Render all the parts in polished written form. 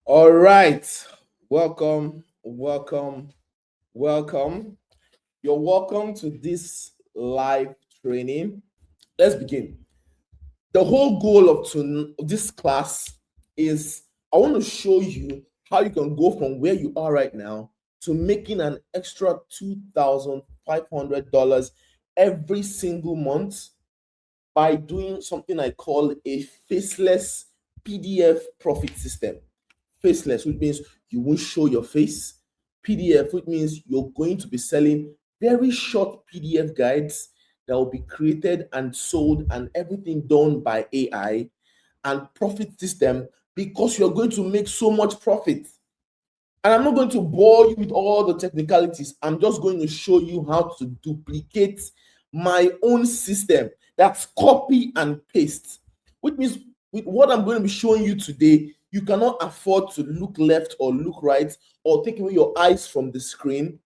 All right. Welcome, welcome, welcome. You're welcome to this live training. Let's begin. The whole goal of this class is I want to show you how you can go from where you are right now to making an extra $2,500 every single month by doing something I call a faceless PDF profit system. Faceless, which means you won't show your face. PDF, which means you're going to be selling very short PDF guides that will be created and sold and everything done by AI. And profit system, because you're going to make so much profit. And I'm not going to bore you with all the technicalities. I'm just going to show you how to duplicate my own system. That's copy and paste, which means with what I'm going to be showing you today, you cannot afford to look left or look right or take away your eyes from the screen,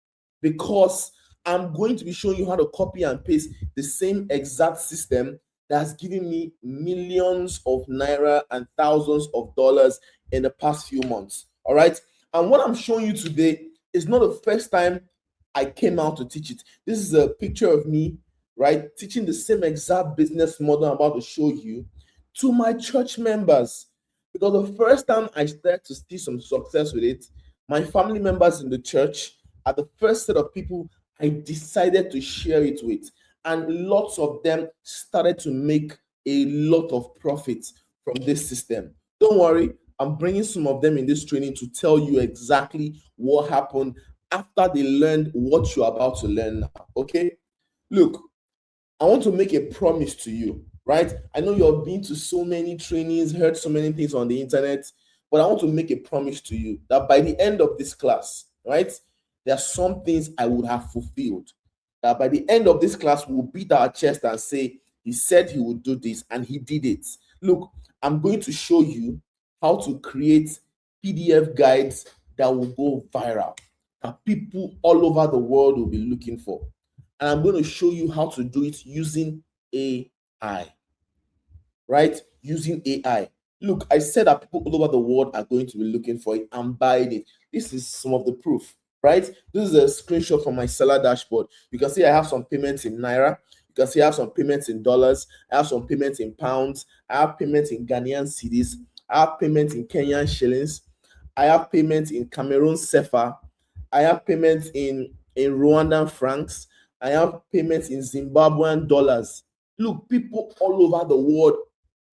because I'm going to be showing you how to copy and paste the same exact system that's given me millions of naira and thousands of dollars in the past few months. All right. And what I'm showing you today is not the first time I came out to teach it. This is a picture of me, right, teaching the same exact business model I'm about to show you to my church members. Because the first time I started to see some success with it, my family members in the church are the first set of people I decided to share it with. And lots of them started to make a lot of profits from this system. Don't worry, I'm bringing some of them in this training to tell you exactly what happened after they learned what you're about to learn now. Okay? Look, I want to make a promise to you, right? I know you've been to so many trainings, heard so many things on the internet, but I want to make a promise to you that by the end of this class, right, there are some things I would have fulfilled. That by the end of this class, we'll beat our chest and say, he said he would do this, and he did it. Look, I'm going to show you how to create PDF guides that will go viral, that people all over the world will be looking for. And I'm going to show you how to do it using AI, right? Using AI. Look, I said that people all over the world are going to be looking for it and buying it. This is some of the proof, right? This is a screenshot from my seller dashboard. You can see I have some payments in Naira. You can see I have some payments in dollars. I have some payments in pounds. I have payments in Ghanaian cedis. I have payments in Kenyan shillings. I have payments in Cameroon sefa. I have payments in Rwandan francs. I have payments in Zimbabwean dollars. Look, people all over the world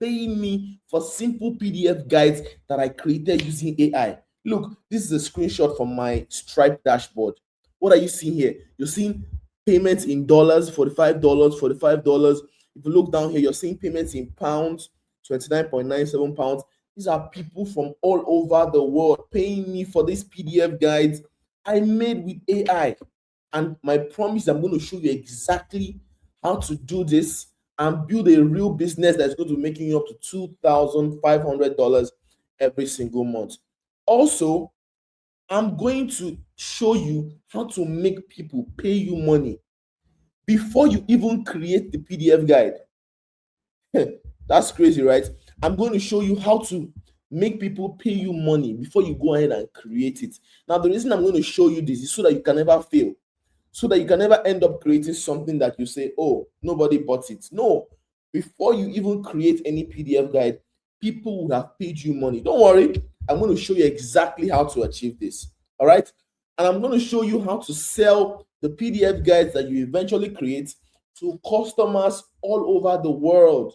paying me for simple PDF guides that I created using AI. Look, this is a screenshot from my Stripe dashboard. What are you seeing here? You're seeing payments in dollars, $45, $45. If you look down here, you're seeing payments in pounds, 29.97 pounds. These are people from all over the world paying me for these PDF guides I made with AI. And my promise, I'm going to show you exactly how to do this and build a real business that's going to be making you up to $2,500 every single month. Also, I'm going to show you how to make people pay you money before you even create the PDF guide. That's crazy, right? I'm going to show you how to make people pay you money before you go ahead and create it. Now, the reason I'm going to show you this is so that you can never fail, so that you can never end up creating something that you say, oh, nobody bought it. No, before you even create any PDF guide, people would have paid you money. Don't worry, I'm going to show you exactly how to achieve this. All right. And I'm going to show you how to sell the PDF guides that you eventually create to customers all over the world.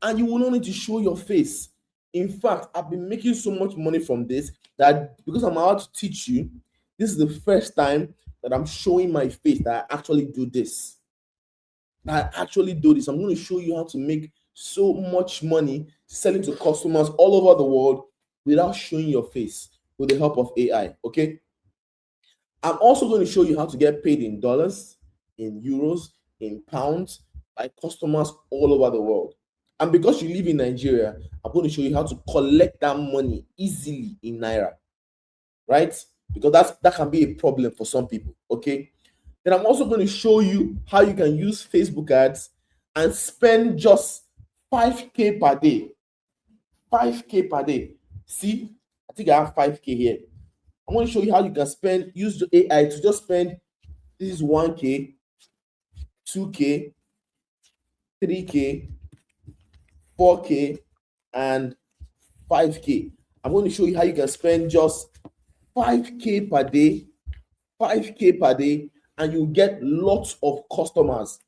And you will not need to show your face. In fact, I've been making so much money from this that because I'm about to teach you, this is the first time that I'm showing my face that I actually do this. That I actually do this. I'm going to show you how to make so much money selling to customers all over the world without showing your face with the help of AI. Okay. I'm also going to show you how to get paid in dollars, in euros, in pounds by customers all over the world. And because you live in Nigeria, I'm going to show you how to collect that money easily in Naira, right? Because that can be a problem for some people, okay? Then I'm also going to show you how you can use Facebook ads and spend just 5K per day. 5K per day. See, I think I have 5K here. I'm going to show you how you can use the AI to just spend, this is 1K, 2K, 3K, 4K, and 5K. I'm going to show you how you can spend just 5K per day, 5K per day, and you get lots of customers.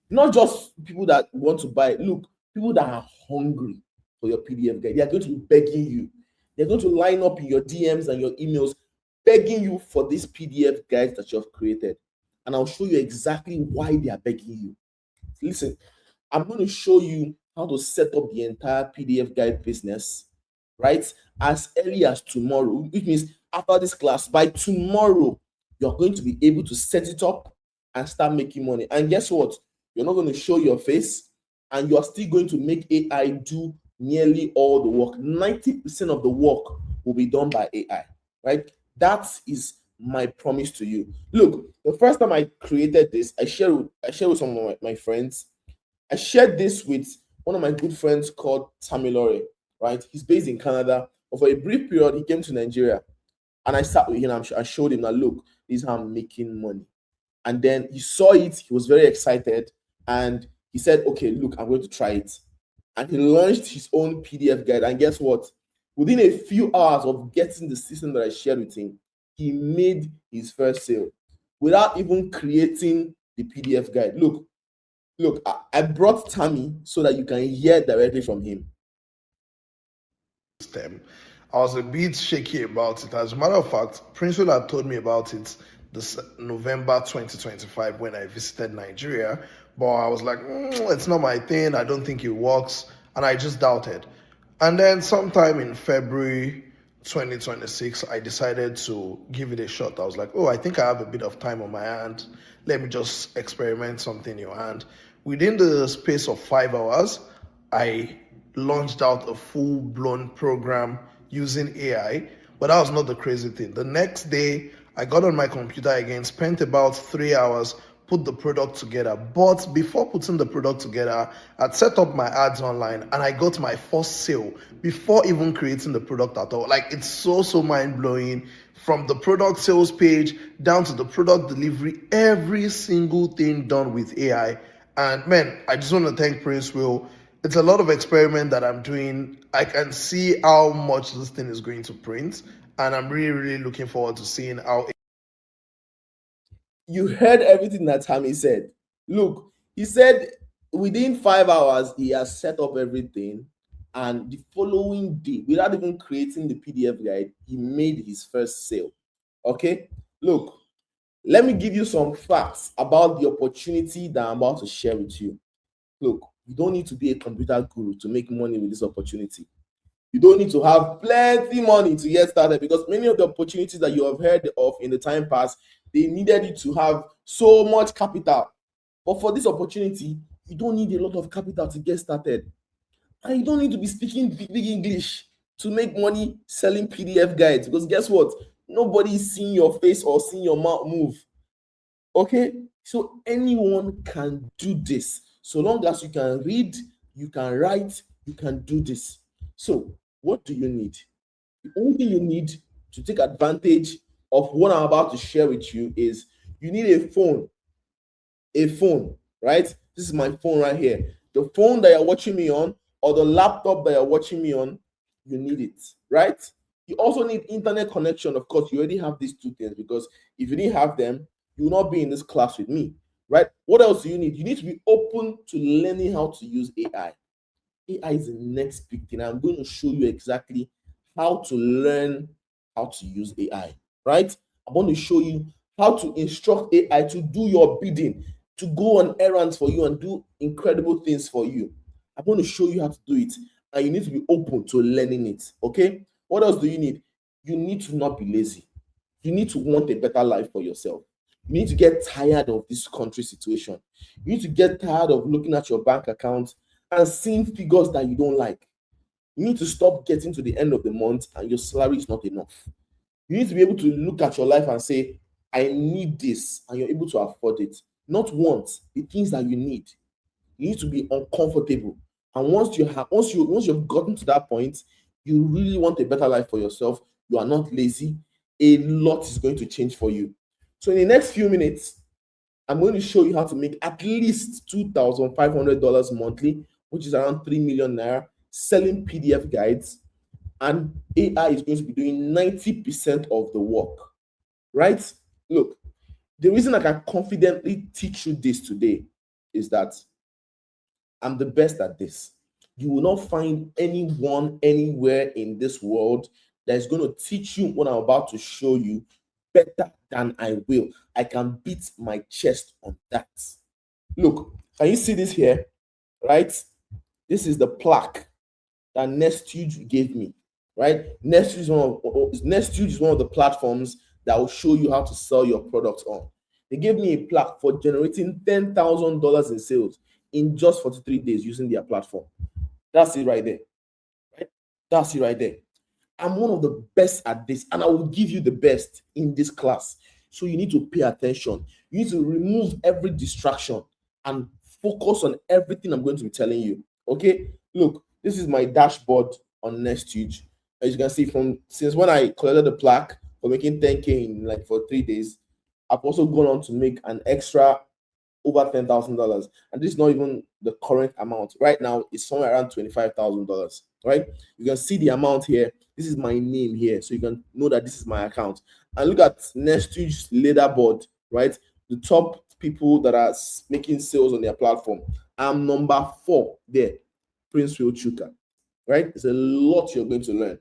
Not just people that want to buy. Look, people that are hungry for your PDF guide. They are going to be begging you. They're going to line up in your DMs and your emails, begging you for this PDF guide that you have created. And I'll show you exactly why they are begging you. Listen, I'm going to show you how to set up the entire PDF guide business, right? As early as tomorrow, which means after this class, by tomorrow, you're going to be able to set it up and start making money. And guess what? You're not going to show your face, and you're still going to make AI do nearly all the work. 90% of the work will be done by AI, right? That is my promise to you. Look, the first time I created this, I shared with some of my friends. I shared this with one of my good friends called Tamilore, right? He's based in Canada. But for a brief period, he came to Nigeria. And I sat with him and I showed him that, look, this is how I'm making money. And then he saw it, he was very excited, and he said, okay, look, I'm going to try it. And he launched his own PDF guide. And guess what? Within a few hours of getting the system that I shared with him, he made his first sale without even creating the PDF guide. Look, I brought Tammy so that you can hear directly from him. I was a bit shaky about it. As a matter of fact, Prince Will had told me about it this November 2025 when I visited Nigeria, but I was like, it's not my thing. I don't think it works, and I just doubted. And then sometime in February 2026, I decided to give it a shot. I was like, I think I have a bit of time on my hand. Let me just experiment something new. And within the space of 5 hours, I launched out a full-blown program using AI. But that was not the crazy thing. The next day, I got on my computer again, spent about 3 hours, put the product together. But before putting the product together, I'd set up my ads online and I got my first sale before even creating the product at all. Like, it's so mind-blowing. From the product sales page down to the product delivery, every single thing done with AI. And man, I just want to thank Prince Will. It's a lot of experiment that I'm doing. I can see how much this thing is going to print, and I'm really looking forward to seeing how. You heard everything that Tammy said. Look, he said within 5 hours he has set up everything, and the following day, without even creating the PDF guide, he made his first sale. Okay, look, let me give you some facts about the opportunity that I'm about to share with you. Look, you don't need to be a computer guru to make money with this opportunity. You don't need to have plenty money to get started, because many of the opportunities that you have heard of in the time past, they needed you to have so much capital. But for this opportunity, you don't need a lot of capital to get started. And you don't need to be speaking big English to make money selling PDF guides, because guess what? Nobody is seeing your face or seeing your mouth move. Okay? So anyone can do this. So long as you can read, you can write, you can do this. So what do you need? The only thing you need to take advantage of what I'm about to share with you is you need a phone. A phone, right? This is my phone right here. The phone that you're watching me on, or the laptop that you're watching me on, you need it, right? You also need internet connection. Of course, you already have these two things, because if you didn't have them, you will not be in this class with me, right? What else do you need? You need to be open to learning how to use AI. AI is the next big thing. I'm going to show you exactly how to learn how to use AI, right? I'm going to show you how to instruct AI to do your bidding, to go on errands for you and do incredible things for you. I'm going to show you how to do it, and you need to be open to learning it, okay? What else do you need? You need to not be lazy. You need to want a better life for yourself. You need to get tired of this country situation. You need to get tired of looking at your bank account and seeing figures that you don't like. You need to stop getting to the end of the month and your salary is not enough. You need to be able to look at your life and say, I need this, and you're able to afford it. Not want, the things that you need. You need to be uncomfortable. And once you've gotten to that point, you really want a better life for yourself, you are not lazy, a lot is going to change for you. So in the next few minutes, I'm going to show you how to make at least $2,500 monthly, which is around 3 million naira, selling PDF guides. And AI is going to be doing 90% of the work, right? Look, the reason I can confidently teach you this today is that I'm the best at this. You will not find anyone anywhere in this world that is going to teach you what I'm about to show you better than I will. I can beat my chest on that. Look, can you see this here? Right? This is the plaque that Nestuge gave me. Right? Nestuge is one of the platforms that will show you how to sell your products on. They gave me a plaque for generating $10,000 in sales in just 43 days using their platform. That's it right there. Right? That's it right there. I'm one of the best at this, and I will give you the best in this class. So you need to pay attention. You need to remove every distraction and focus on everything I'm going to be telling you. Okay? Look, this is my dashboard on Nestuge. As you can see, since when I collected the plaque for making 10K in for 3 days, I've also gone on to make an extra over $10,000, and this is not even the current amount. Right now, it's somewhere around $25,000. Right? You can see the amount here. This is my name here, so you can know that this is my account. And look at Nestuge's leaderboard. Right? The top people that are making sales on their platform. I'm number 4 there, Prince Will Chuka. Right? There's a lot you're going to learn.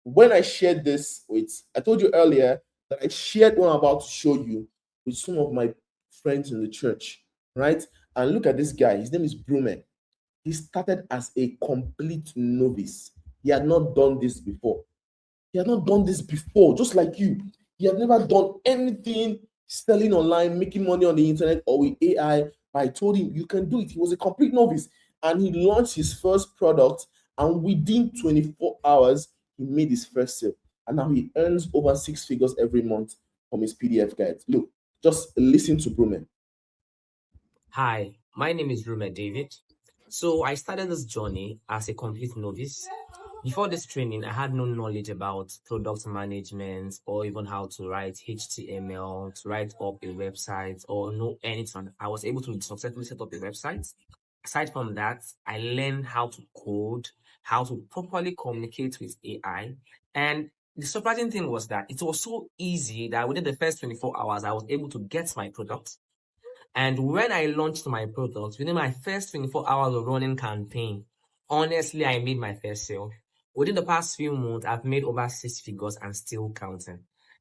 When I shared this I told you earlier that I shared what I'm about to show you with some of my friends in the church, right? And look at this guy. His name is Brume. He started as a complete novice. He had not done this before. Just like you. He had never done anything selling online, making money on the internet or with AI. But I told him, you can do it. He was a complete novice. And he launched his first product. And within 24 hours, he made his first sale. And now he earns over 6 figures every month from his PDF guides. Look, just listen to Brume. Hi, my name is Brume David. So I started this journey as a complete novice. Before this training, I had no knowledge about product management or even how to write HTML, to write up a website or know anything. I was able to successfully set up a website. Aside from that, I learned how to code, how to properly communicate with AI. And the surprising thing was that it was so easy that within the first 24 hours, I was able to get my product. And when I launched my product, within my first 24 hours of running campaign, honestly, I made my first sale. Within the past few months, I've made over 6 figures and still counting.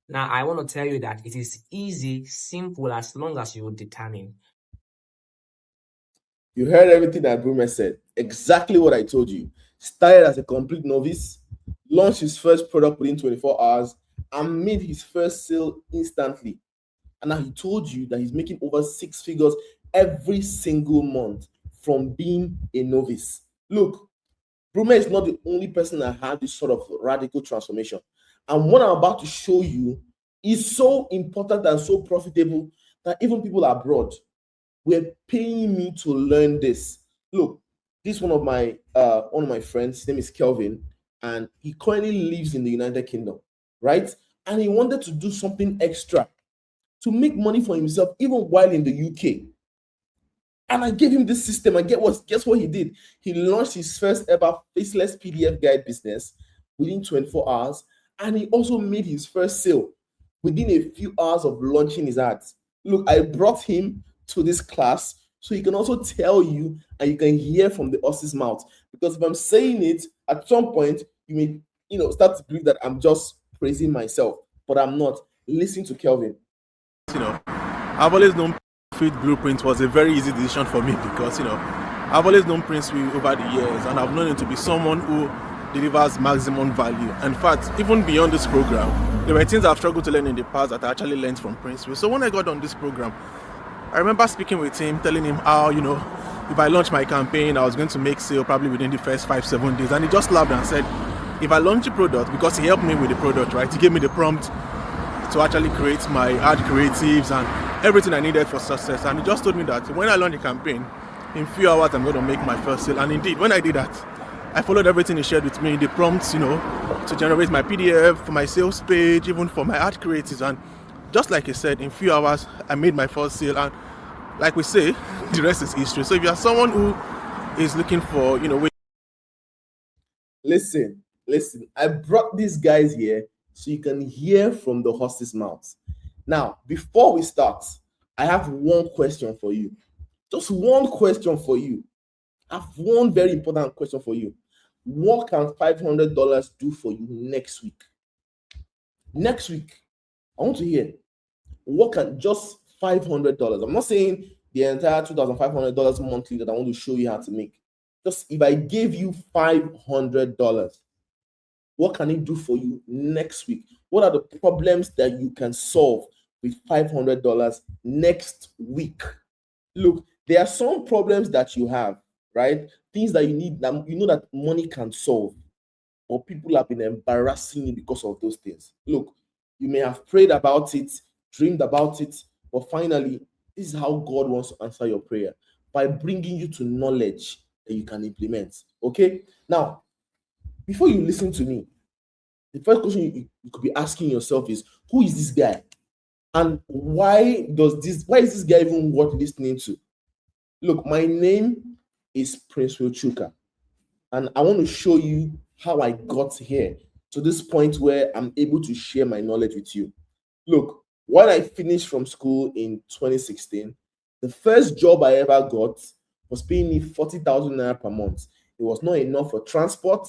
Now, I want to tell you that it is easy, simple, as long as you're determined. You heard everything that Brume said. Exactly what I told you. Started as a complete novice, launched his first product within 24 hours, and made his first sale instantly. And now he told you that he's making over 6 figures every single month from being a novice. Look, Brume is not the only person that had this sort of radical transformation. And what I'm about to show you is so important and so profitable that even people abroad were paying me to learn this. Look, this is one of my friends. His name is Kelvin, and he currently lives in the United Kingdom, right? And he wanted to do something extra to make money for himself, even while in the UK. And I gave him this system, and guess what he did? He launched his first ever faceless PDF guide business within 24 hours, and he also made his first sale within a few hours of launching his ads. Look, I brought him to this class so he can also tell you and you can hear from the horse's mouth. Because if I'm saying it, at some point, you may start to believe that I'm just praising myself, but I'm not. Listen to Kelvin. I've always known Fit Blueprint was a very easy decision for me because, I've always known Prince Will over the years, and I've known him to be someone who delivers maximum value. In fact, even beyond this program, there were things I've struggled to learn in the past that I actually learned from Prince Will. So when I got on this program, I remember speaking with him, telling him how, if I launch my campaign, I was going to make sale probably within the first 5-7 days. And he just laughed and said, if I launch a product, because he helped me with the product, right? He gave me the prompt to actually create my ad creatives and everything I needed for success. And he just told me that when I launch a campaign, in a few hours, I'm going to make my first sale. And indeed, when I did that, I followed everything he shared with me, the prompts, to generate my PDF, for my sales page, even for my ad creatives. And just like he said, in a few hours, I made my first sale. And like we say, the rest is history. So if you are someone who is looking for, Listen, I brought these guys here so you can hear from the horse's mouth. Now, before we start, I have one question for you. Just one question for you. I have one very important question for you. What can $500 do for you next week? Next week, I want to hear what can just $500. I'm not saying the entire $2,500 monthly that I want to show you how to make. Just if I gave you $500, what can it do for you next week? What are the problems that you can solve with $500 next week? Look, there are some problems that you have, right? Things that you need that you know that money can solve, or people have been embarrassing you because of those things. Look, you may have prayed about it, dreamed about it, but finally, this is how God wants to answer your prayer, by bringing you to knowledge that you can implement. Okay? Now, before you listen to me, the first question you could be asking yourself is, who is this guy? And why is this guy even worth listening to? Look, my name is Prince Chuka, and I want to show you how I got here to this point where I'm able to share my knowledge with you. Look, when I finished from school in 2016, the first job I ever got was paying me 40,000 naira per month. It was not enough for transport.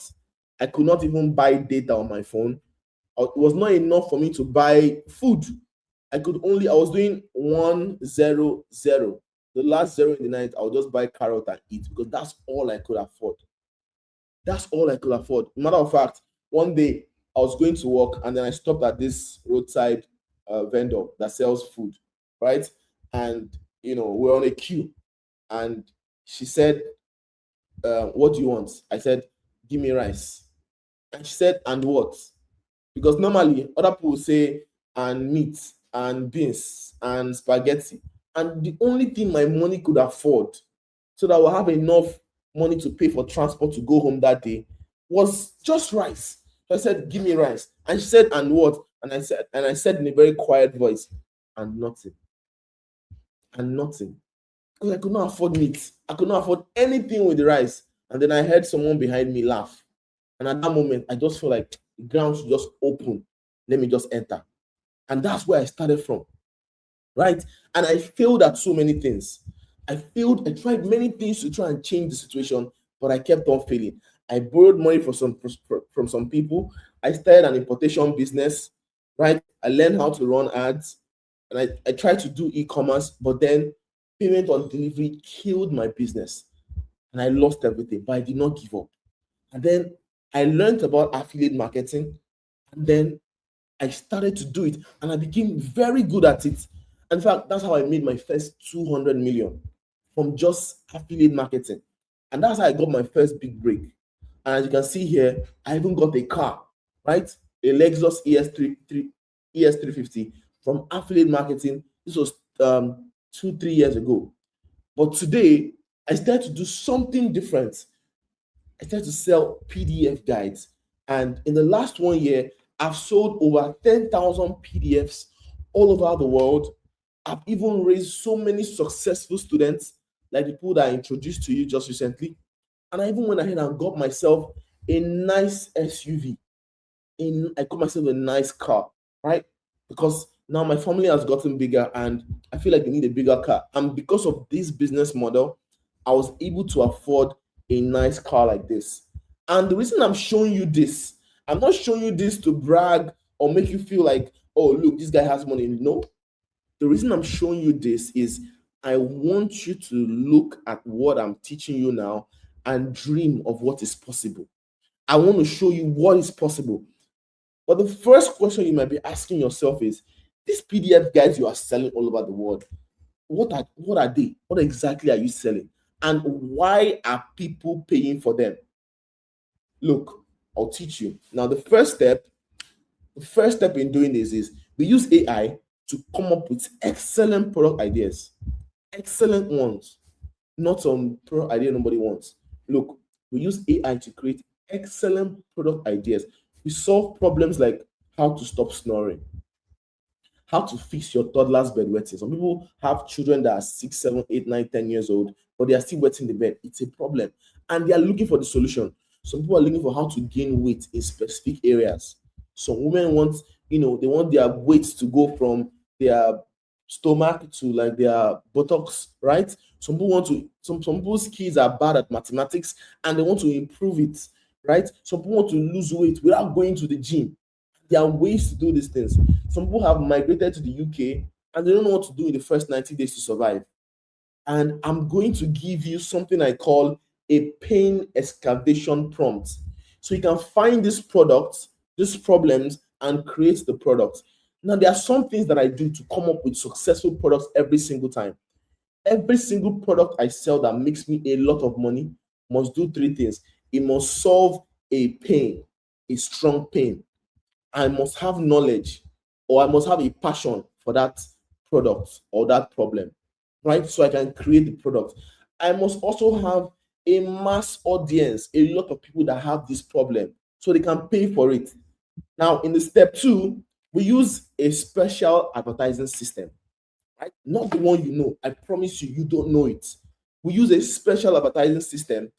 I could not even buy data on my phone. It was not enough for me to buy food. I was doing 100. The last zero in the night, I would just buy carrot and eat, because that's all I could afford. That's all I could afford. Matter of fact, one day I was going to work and then I stopped at this roadside vendor that sells food, right? And we're on a queue, and she said, "What do you want?" I said, "Give me rice." And she said, "And what?" Because normally other people say, "And meat, and beans, and spaghetti." And the only thing my money could afford, so that I will have enough money to pay for transport to go home that day, was just rice. So I said, "Give me rice." And she said, "And what?" And I said in a very quiet voice, "And nothing." And nothing. Because I could not afford meat. I could not afford anything with the rice. And then I heard someone behind me laugh. And at that moment, I just felt like the ground should just open. Let me just enter. And that's where I started from. Right? And I failed at so many things. I tried many things to try and change the situation, but I kept on failing. I borrowed money from some people. I started an importation business, right? I learned how to run ads, and I tried to do e-commerce, but then payment on delivery killed my business, and I lost everything, but I did not give up. And then I learned about affiliate marketing, and then I started to do it, and I became very good at it. In fact, that's how I made my first 200 million from just affiliate marketing. And that's how I got my first big break. And as you can see here, I even got a car, right? A Lexus ES350 from affiliate marketing. This was 2-3 years ago. But today, I started to do something different. I started to sell PDF guides. And in the last 1 year, I've sold over 10,000 PDFs all over the world. I've even raised so many successful students, like the people that I introduced to you just recently. And I even went ahead and got myself a nice SUV. I got myself a nice car, right? Because now my family has gotten bigger and I feel like they need a bigger car. And because of this business model, I was able to afford a nice car like this. And the reason I'm showing you this, I'm not showing you this to brag or make you feel like, oh, look, this guy has money. No. The reason I'm showing you this is I want you to look at what I'm teaching you now and dream of what is possible. I want to show you what is possible. But the first question you might be asking yourself is, these PDF guides you are selling all over the world, what are they? What exactly are you selling? And why are people paying for them? Look, I'll teach you. Now, the first step in doing this is we use AI to come up with excellent product ideas. Excellent ones. Not some product idea nobody wants. Look, We use AI to create excellent product ideas. We solve problems like how to stop snoring, how to fix your toddler's bedwetting. Some people have children that are 6, 7, 8, 9, 10 years old, but they are still wetting the bed. It's a problem. And they are looking for the solution. Some people are looking for how to gain weight in specific areas. Some women want, they want their weight to go from their stomach to like their buttocks, right? Some people want to, some people's kids are bad at mathematics and they want to improve it, right? Some people want to lose weight without going to the gym. There are ways to do these things. Some people have migrated to the UK and they don't know what to do in the first 90 days to survive. And I'm going to give you something I call a pain excavation prompt. So you can find these products, these problems, and create the product. Now, there are some things that I do to come up with successful products every single time. Every single product I sell that makes me a lot of money must do three things. It must solve a pain, a strong pain. I must have knowledge or I must have a passion for that product or that problem, right? So I can create the product. I must also have a mass audience, a lot of people that have this problem so they can pay for it. Now, in the step two, we use a special advertising system, right? Not the one you know. I promise you, you don't know it. We use a special advertising system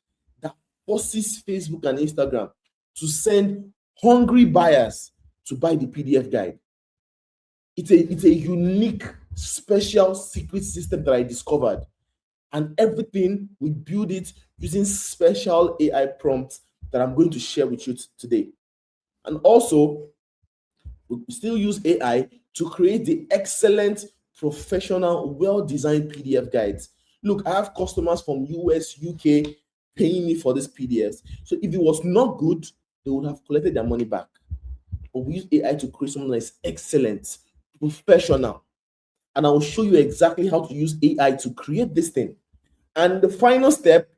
that forces Facebook and Instagram to send hungry buyers to buy the PDF guide. It's a unique, special, secret system that I discovered. And everything, we build it using special AI prompts that I'm going to share with you today. And also, we still use AI to create the excellent, professional, well-designed PDF guides. Look, I have customers from US, UK paying me for these PDFs. So if it was not good, they would have collected their money back. But we use AI to create something that is excellent, professional. And I will show you exactly how to use AI to create this thing. And the final step,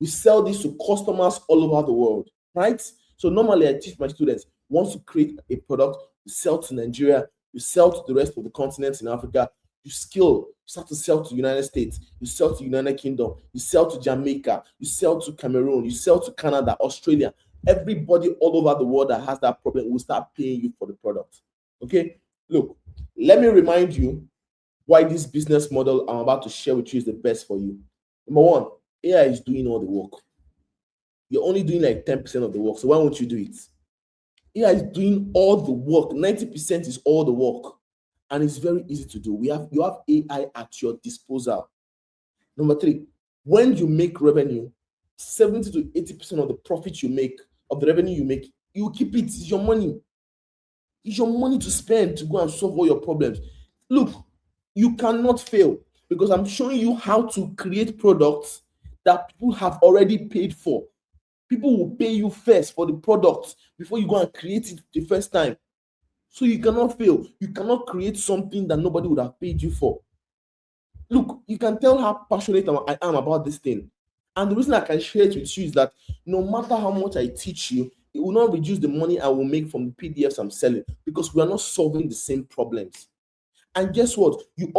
we sell this to customers all over the world, right? So normally I teach my students, once you create a product, you sell to Nigeria, you sell to the rest of the continents in Africa, you start to sell to the United States, you sell to United Kingdom, you sell to Jamaica, you sell to Cameroon, you sell to Canada, Australia. Everybody all over the world that has that problem will start paying you for the product. Okay? Look, let me remind you why this business model I'm about to share with you is the best for you. Number one, AI is doing all the work. You're only doing like 10% of the work. So why won't you do it? AI is doing all the work. 90% is all the work. And it's very easy to do. You have AI at your disposal. Number three, when you make revenue, 70 to 80% of the profit you make, of the revenue you make, you keep it. It's your money. It's your money to spend to go and solve all your problems. Look, you cannot fail because I'm showing you how to create products that people have already paid for. People will pay you first for the product before you go and create it the first time. So you cannot fail. You cannot create something that nobody would have paid you for. Look, you can tell how passionate I am about this thing. And the reason I can share it with you is that no matter how much I teach you, it will not reduce the money I will make from the PDFs I'm selling because we are not solving the same problems. And guess what? You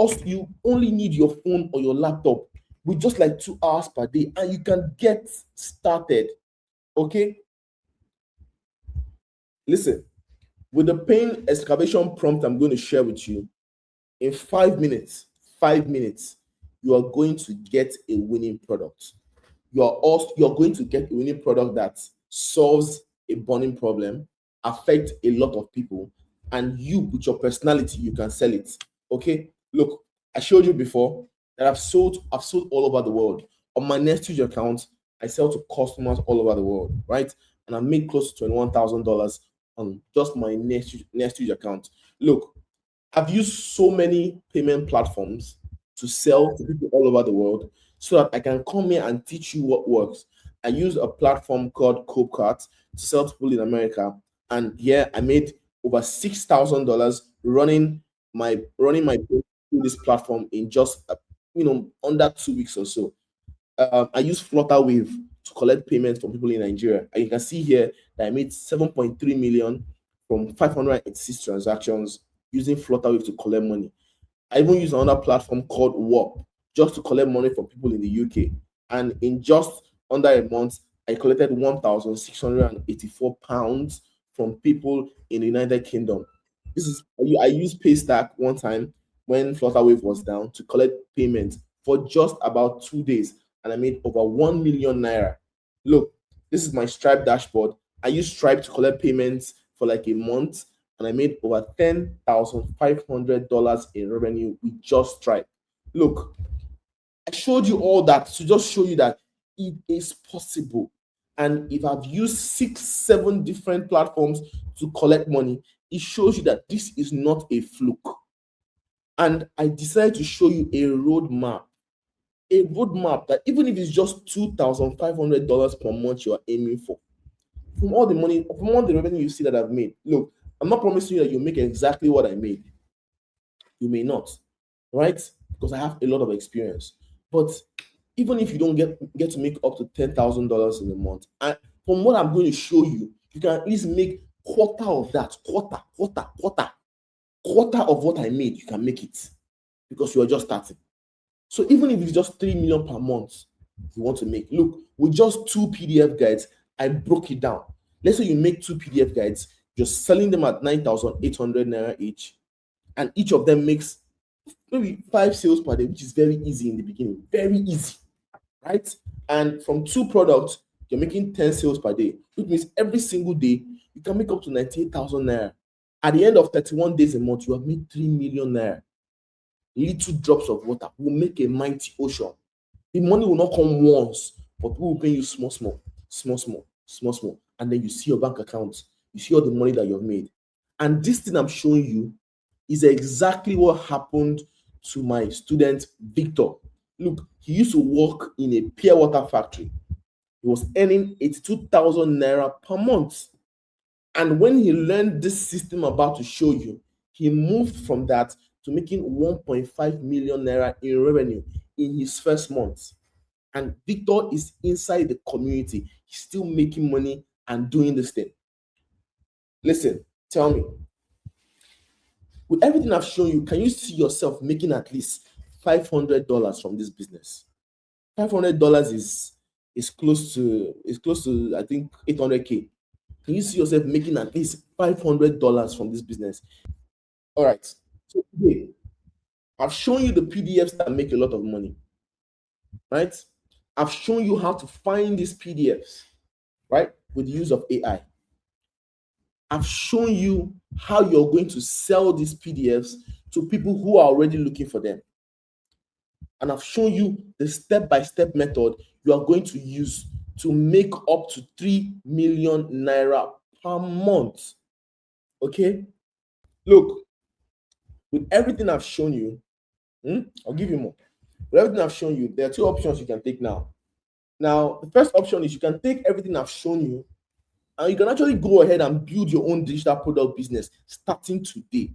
only need your phone or your laptop with just like 2 hours per day, and you can get started. Okay? Listen, with the pain excavation prompt I'm going to share with you, in 5 minutes, you are going to get a winning product. You're going to get a winning product that solves a burning problem, affects a lot of people, and you, with your personality, you can sell it. Okay? Look, I showed you before that I've sold all over the world. On my Nestige account, I sell to customers all over the world, right? And I made close to $21,000 on just my Nestige account. Look, I've used so many payment platforms to sell to people all over the world so that I can come here and teach you what works. I use a platform called Copecart to sell to people in America, and here I made over $6,000 running my through this platform in just under 2 weeks or so. I use Flutterwave to collect payments from people in Nigeria, and you can see here that I made 7.3 million from 586 transactions using Flutterwave to collect money. I even use another platform called Warp just to collect money from people in the UK. And in just under a month, I collected £1,684 from people in the United Kingdom. This is I used Paystack one time when Flutterwave was down to collect payment for just about 2 days, and I made over 1 million naira. Look, this is my Stripe dashboard. I used Stripe to collect payments for like a month, and I made over $10,500 in revenue with just Stripe. Look, I showed you all that to just show you that it is possible. And if I've used 6, 7 different platforms to collect money, it shows you that this is not a fluke. And I decided to show you a roadmap that even if it's just $2,500 per month you are aiming for, from all the money, from all the revenue you see that I've made. Look, I'm not promising you that you'll make exactly what I made. You may not, right? Because I have a lot of experience. But even if you don't get to make up to $10,000 in a month, and from what I'm going to show you, you can at least make quarter of that, quarter of what I made. You can make it because you are just starting. So even if it's just 3 million per month, you want to make. Look, with just 2 PDF guides, I broke it down. Let's say you make 2 PDF guides, you're selling them at 9,800 naira each, and each of them makes maybe 5 sales per day, which is very easy in the beginning. Very easy, right? And from 2 products, you're making 10 sales per day, which means every single day you can make up to 98,000 naira. At the end of 31 days a month, you have made 3 million naira. Little drops of water will make a mighty ocean. The money will not come once, but we will pay you small, and then you see your bank account, you see all the money that you've made. And this thing I'm showing you is exactly what happened to my student Victor. Look, he used to work in a pure water factory. He was earning 82,000 naira per month. And when he learned this system I'm about to show you, he moved from that to making 1.5 million naira in revenue in his first month. And Victor is inside the community. He's still making money and doing this thing. Listen, tell me, with everything I've shown you, can you see yourself making at least $500 from this business? $500 is close to I think 800K. Can you see yourself making at least $500 from this business? All right. So today, I've shown you the PDFs that make a lot of money, right? I've shown you how to find these PDFs, right, with the use of AI. I've shown you how you're going to sell these PDFs to people who are already looking for them. And I've shown you the step-by-step method you are going to use to make up to 3 million naira per month. Okay? Look, with everything I've shown you, I'll give you more. With everything I've shown you, there are 2 options you can take now. Now, the first option is you can take everything I've shown you and you can actually go ahead and build your own digital product business starting today,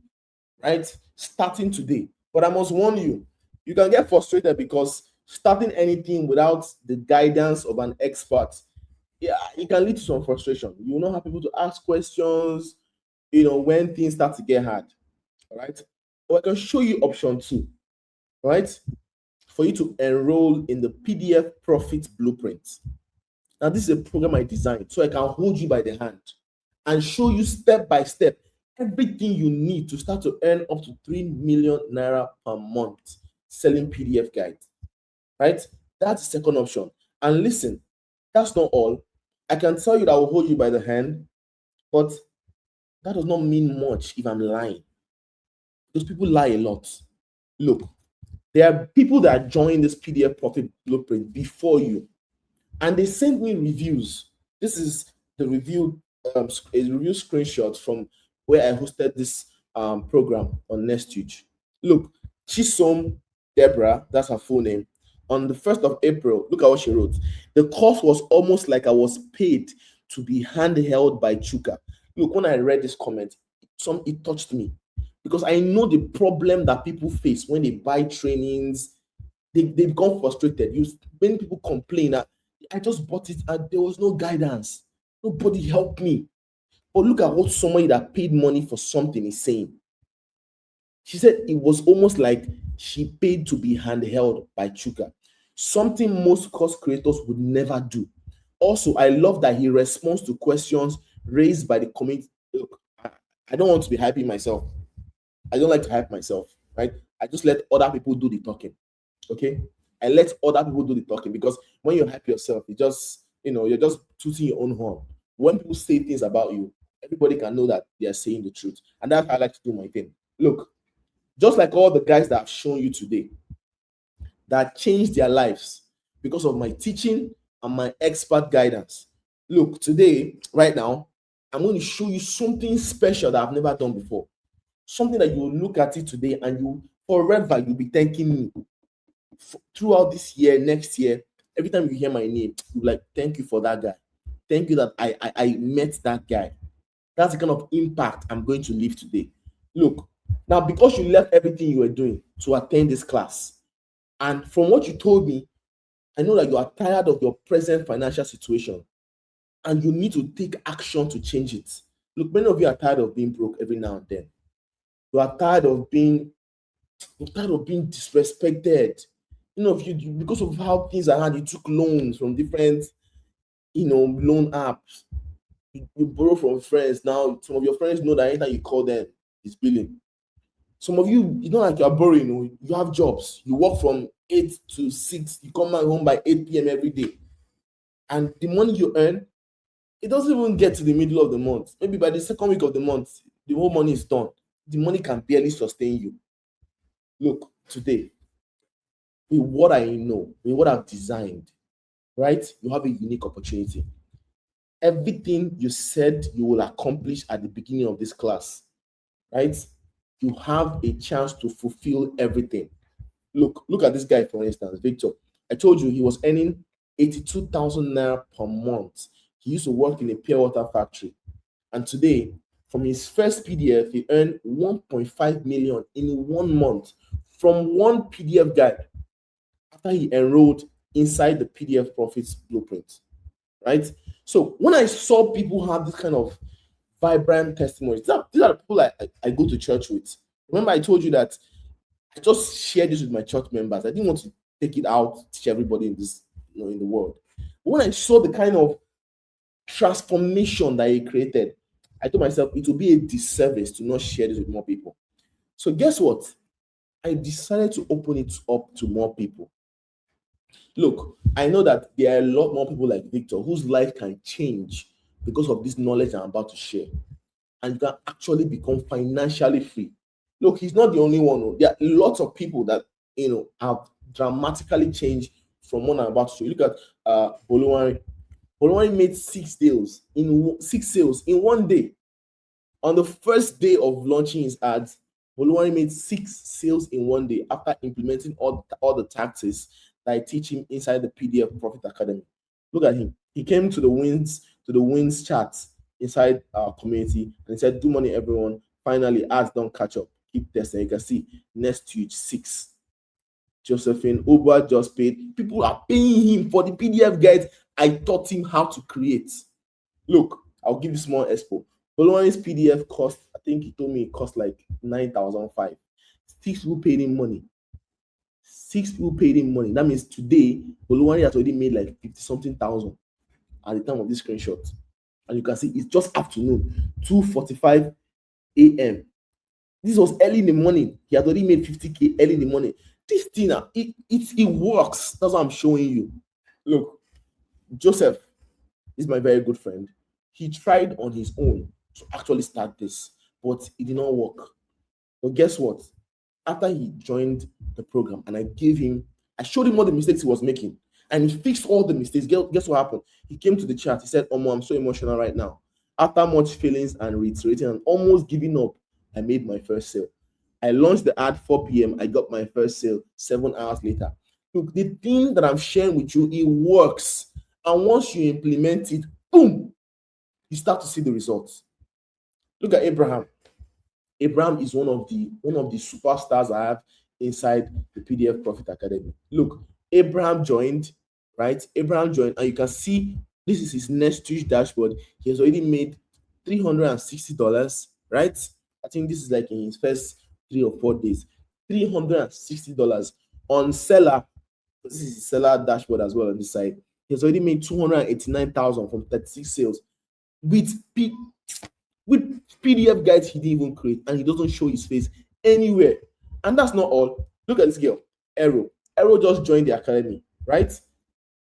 right? Starting today. But I must warn you, you can get frustrated because starting anything without the guidance of an expert, it can lead to some frustration. You will not have people to ask questions, when things start to get hard, all right? Or I can show you option 2, right? For you to enroll in the PDF Profit Blueprint. Now, this is a program I designed so I can hold you by the hand and show you step by step everything you need to start to earn up to 3 million naira per month selling PDF guides, right? That's the second option. And listen, that's not all. I can tell you that I will hold you by the hand, but that does not mean much if I'm lying. Because people lie a lot. Look, there are people that join this PDF Profit Blueprint before you, and they send me reviews. This is the review, a review screenshot from where I hosted this program on NestUge. Look, Chisom Deborah, that's her full name. On the 1st of April, look at what she wrote. The course was almost like I was paid to be handheld by Chuka. Look, when I read this comment, it touched me because I know the problem that people face when they buy trainings. They become frustrated. Many people complain that I just bought it and there was no guidance. Nobody helped me. But look at what somebody that paid money for something is saying. She said it was almost like she paid to be handheld by Chuka. Something most course creators would never do. Also, I love that he responds to questions raised by the community. Look, I don't want to be hyping myself. I don't like to hype myself, right? I just let other people do the talking. Okay. I let other people do the talking, because when you hype yourself, you just, you're just tooting your own horn. When people say things about you, everybody can know that they are saying the truth. And that's how I like to do my thing. Look, just like all the guys that I've shown you today that changed their lives because of my teaching and my expert guidance. Look, today, right now, I'm going to show you something special that I've never done before. Something that you will look at it today and you forever you'll be thanking me throughout this year, next year. Every time you hear my name, you're like, thank you for that guy. Thank you that I met that guy. That's the kind of impact I'm going to leave today. Look, now because you left everything you were doing to attend this class, and from what you told me, I know that you are tired of your present financial situation and you need to take action to change it. Look, many of you are tired of being broke every now and then. You are tired of being disrespected. If you because of how things are hard, you took loans from different, loan apps. You borrow from friends. Now, some of your friends know that anytime you call them, it's billing. Some of you, it's not like you're borrowing. You have jobs. You work from 8 to 6. You come back home by 8 p.m. every day. And the money you earn, it doesn't even get to the middle of the month. Maybe by the second week of the month, the whole money is done. The money can barely sustain you. Look, today, with what I know, with what I've designed, right? You have a unique opportunity. Everything you said you will accomplish at the beginning of this class, right? You have a chance to fulfill everything. Look at this guy, for instance, Victor. I told you he was earning 82,000 naira per month. He used to work in a pure water factory. And today, from his first PDF, he earned 1.5 million in 1 month from one PDF guide after he enrolled inside the PDF Profits Blueprint, right? So when I saw people have this kind of vibrant testimonies, these are the people I go to church with. Remember, I told you that I just shared this with my church members. I didn't want to take it out, teach everybody in this, in the world. But when I saw the kind of transformation that he created, I told myself it would be a disservice to not share this with more people. So guess what? I decided to open it up to more people. Look, I know that there are a lot more people like Victor whose life can change because of this knowledge I'm about to share. And you can actually become financially free. Look, he's not the only one. There are lots of people that have dramatically changed from what I'm about to show. Look at Boluwari. Boluwari made 6 sales in 1 day. On the first day of launching his ads, Boluwari made 6 sales in 1 day after implementing all the tactics that I teach him inside the PDF Profit Academy. Look at him. He came to the wins charts inside our community and he said, "Do money, everyone. Finally, ads don't catch up. Keep testing." You can see next huge 6. Josephine Uber just paid. People are paying him for the PDF guides I taught him how to create. Look, I'll give you small expo. Boluwari's PDF cost, I think he told me it cost like 9,500. 6 people paid him money. 6 people paid him money. That means today, Boluwari has already made like 50 something thousand at the time of this screenshot. And you can see it's just afternoon, 2:45 a.m. This was early in the morning. He had already made 50K early in the morning. This thing, it works. That's what I'm showing you. Look, Joseph is my very good friend. He tried on his own to actually start this, but it did not work. But guess what? After he joined the program and I showed him all the mistakes he was making, and he fixed all the mistakes. Guess what happened? He came to the chat. He said, "Omo, I'm so emotional right now. After much feelings and reiterating and almost giving up, I made my first sale. I launched the ad 4 p.m. I got my first sale 7 hours later." Look, the thing that I'm sharing with you, it works. And once you implement it, boom, you start to see the results. Look at Abraham. Abraham is one of the superstars I have inside the PDF Profit Academy. Look, Abraham joined, right? Abraham joined, and you can see this is his next Twitch dashboard. He has already made $360, right? I think this is like in his first 3 or 4 days. $360 on seller. This is his seller dashboard as well on this side. He has already made 289,000 from 36 sales with with PDF guides he didn't even create, and he doesn't show his face anywhere. And that's not all. Look at this girl, Arrow. Arrow just joined the academy, right?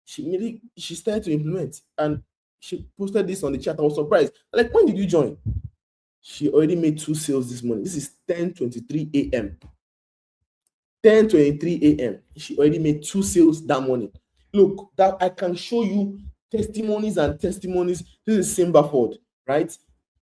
She started to implement, and she posted this on the chat. I was surprised. Like, when did you join? She already made 2 sales this morning. This is 10:23 a.m. 10:23 a.m. She already made 2 sales that morning. Look, that I can show you testimonies and testimonies. This is Simba Ford, right?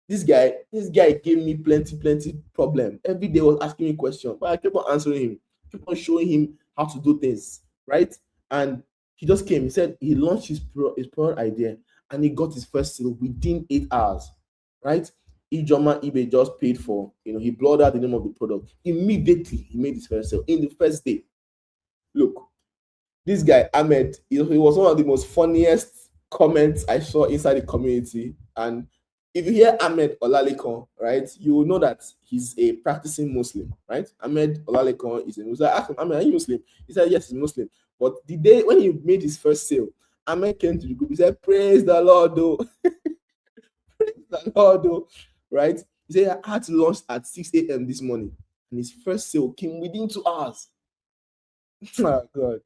This guy gave me plenty problem. Every day was asking me questions, but I kept on answering him, keep on showing him how to do things, right? And he just came. He said he launched his product idea and he got his first sale within 8 hours, right? Ijoma eBay just paid for, he blurred out the name of the product. Immediately, he made his first sale in the first day. Look, this guy, Ahmed, he was one of the most funniest comments I saw inside the community. And if you hear Ahmed Olalekon, right, you will know that he's a practicing Muslim, right? Ahmed Olalekon is a Muslim. I asked him, Ahmed, are you Muslim? He said, yes, he's Muslim. But the day when he made his first sale, Ahmed came to the group. He said, praise the Lord, though. Praise the Lord, though. Right? He said, I had to launch at 6 a.m. this morning. And his first sale came within 2 hours. Oh, God.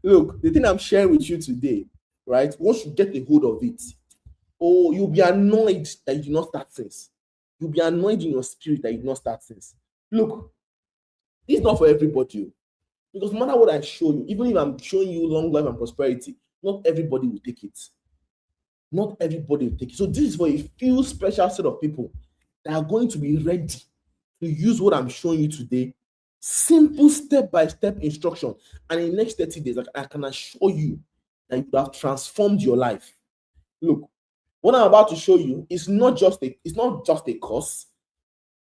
Look, the thing I'm sharing with you today, right? Once you get a hold of it, you'll be annoyed that you do not start things. You'll be annoyed in your spirit that you do not start things. Look, this is not for everybody. Because no matter what I show you, even if I'm showing you long life and prosperity, not everybody will take it. Not everybody will take it. So this is for a few special set of people that are going to be ready to use what I'm showing you today. Simple step-by-step instruction. And in the next 30 days, I can assure you that you have transformed your life. Look, what I'm about to show you is not just a course.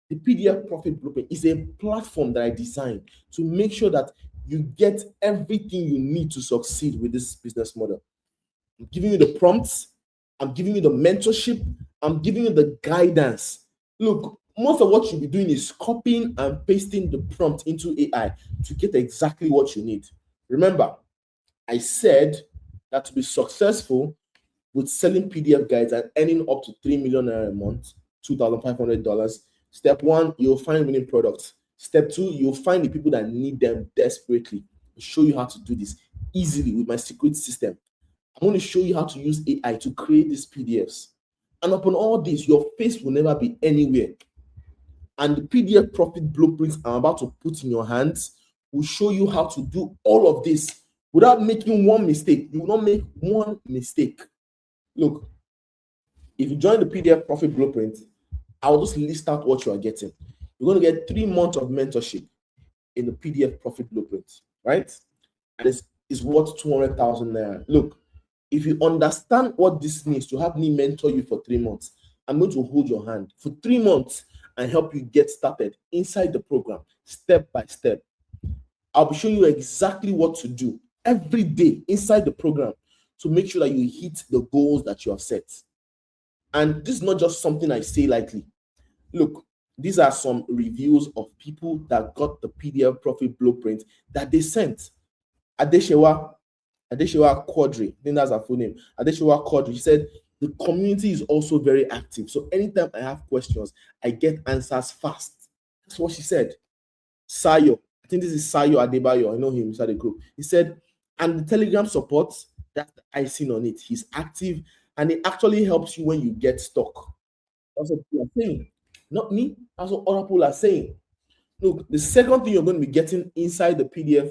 The PDF Profit Blueprint is a platform that I designed to make sure that you get everything you need to succeed with this business model. I'm giving you the prompts. I'm giving you the mentorship. I'm giving you the guidance. Look, most of what you'll be doing is copying and pasting the prompt into AI to get exactly what you need. Remember, I said that to be successful with selling PDF guides and earning up to 3 million a month, $2,500, step 1, you'll find winning products. Step 2, you'll find the people that need them desperately. I'll show you how to do this easily with my secret system. I'm going to show you how to use AI to create these PDFs. And upon all this, your face will never be anywhere. And the PDF Profit Blueprints I'm about to put in your hands will show you how to do all of this without making one mistake. You will not make one mistake. Look, if you join the PDF Profit Blueprint, I'll just list out what you are getting. You're going to get 3 months of mentorship in the PDF Profit Blueprint, right? And it's worth 200,000 naira. Look, if you understand what this means to have me mentor you for 3 months, I'm going to hold your hand for 3 months and help you get started inside the program, step by step. I'll be showing you exactly what to do every day inside the program to make sure that you hit the goals that you have set. And this is not just something I say lightly. Look, these are some reviews of people that got the PDF Profit Blueprint that they sent. Adeshewa Quadri, I think that's her full name. Adeshewa Quadri, she said, the community is also very active. So anytime I have questions, I get answers fast. That's what she said. Sayo, I think this is Sayo Adebayo. I know him inside the group. He said, and the Telegram support, that's the icing on it. He's active and it actually helps you when you get stuck. That's what people are saying. Not me. That's what other people are saying. Look, the second thing you're going to be getting inside the PDF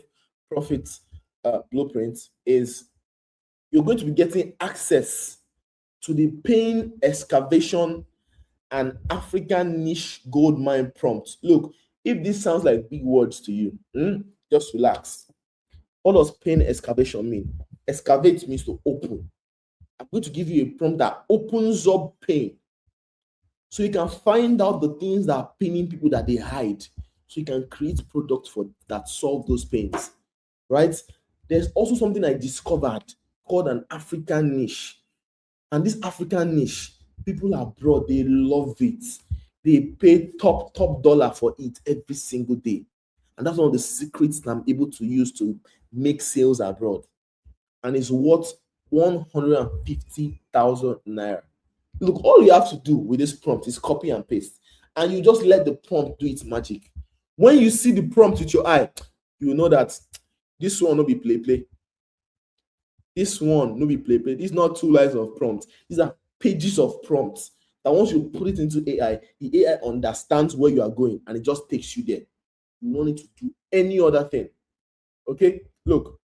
Profit Blueprint is you're going to be getting access to the pain excavation and African niche gold mine prompt. Look, if this sounds like big words to you, just relax. What does pain excavation mean? Excavate means to open. I'm going to give you a prompt that opens up pain so you can find out the things that are paining people that they hide, so you can create products that solve those pains, right? There's also something I discovered called an African niche. And this African niche, people abroad, they love it. They pay top dollar for it every single day. And that's one of the secrets that I'm able to use to make sales abroad. And it's worth 150,000 naira. Look, all you have to do with this prompt is copy and paste, and you just let the prompt do its magic. When you see the prompt with your eye, you know that this one no be play play. This one no be play play. These not 2 lines of prompts. These are pages of prompts that once you put it into AI, the AI understands where you are going and it just takes you there. You don't need to do any other thing. Okay, look,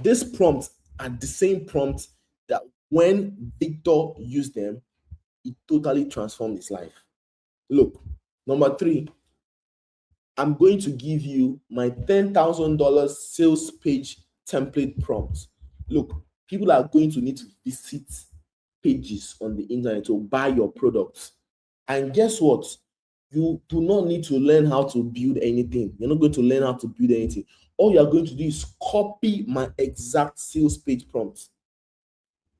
these prompts are the same prompts that when Victor used them, it totally transformed his life. Look, number 3, I'm going to give you my $10,000 sales page template prompt. Look, people are going to need to visit pages on the internet to buy your products. And guess what? You do not need to learn how to build anything. You're not going to learn how to build anything. All you're going to do is copy my exact sales page prompt.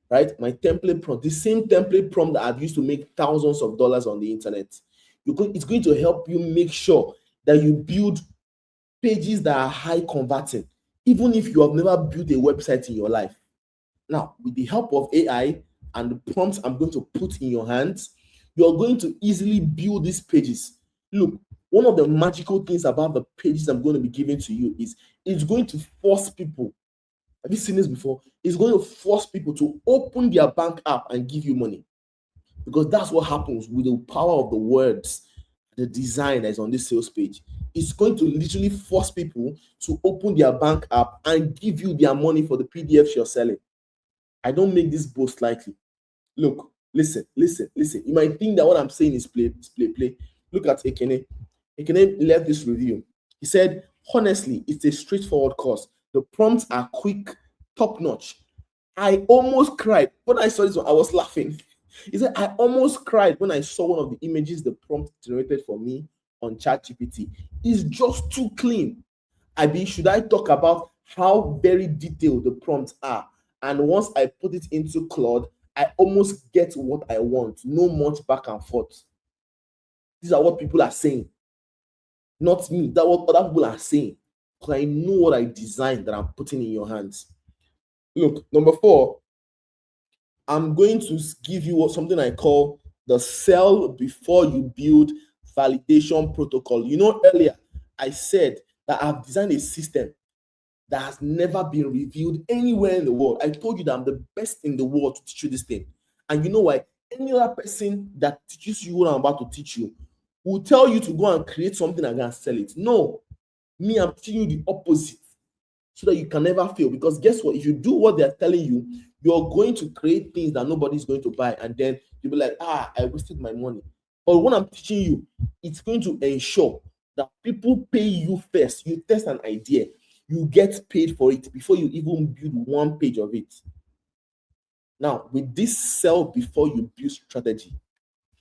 Right? My template prompt, the same template prompt that I've used to make thousands of dollars on the internet. It's going to help you make sure that you build pages that are high converting, even if you have never built a website in your life. Now, with the help of AI and the prompts I'm going to put in your hands, you're going to easily build these pages. Look, one of the magical things about the pages I'm going to be giving to you is it's going to force people. Have you seen this before? It's going to force people to open their bank app and give you money. Because that's what happens with the power of the words, the design that is on this sales page. It's going to literally force people to open their bank app and give you their money for the PDFs you're selling. I don't make this boast lightly. Look, listen. You might think that what I'm saying is play. Look at Ekene. Ekene left this review. He said, honestly, it's a straightforward course. The prompts are quick, top notch. I almost cried. When I saw this one, I was laughing. He said, I almost cried when I saw one of the images the prompt generated for me on ChatGPT. It's just too clean. Should I talk about how very detailed the prompts are? And once I put it into Claude, I almost get what I want. No much back and forth. These are what people are saying. Not me. That's what other people are saying. Because I know what I designed that I'm putting in your hands. Look, number 4, I'm going to give you something I call the sell before you build validation protocol. You know, earlier I said that I've designed a system that has never been reviewed anywhere in the world. I told you that I'm the best in the world to teach you this thing. And you know why? Any other person that teaches you what I'm about to teach you will tell you to go and create something and go and sell it. No, me, I'm teaching you the opposite so that you can never fail. Because guess what? If you do what they're telling you, you're going to create things that nobody's going to buy. And then you'll be like, I wasted my money. But what I'm teaching you, it's going to ensure that people pay you first. You test an idea. You get paid for it before you even build one page of it. Now, with this sell before you build strategy,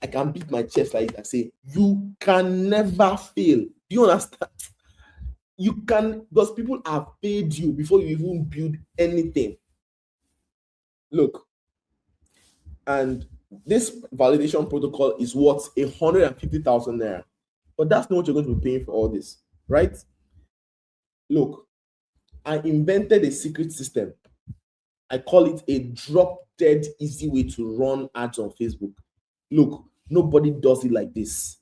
I can beat my chest like that and say, you can never fail. Do you understand? You can, because people have paid you before you even build anything. Look, and this validation protocol is worth 150,000 naira. But that's not what you're going to be paying for all this, right? Look, I invented a secret system. I call it a drop dead easy way to run ads on Facebook. Look, nobody does it like this.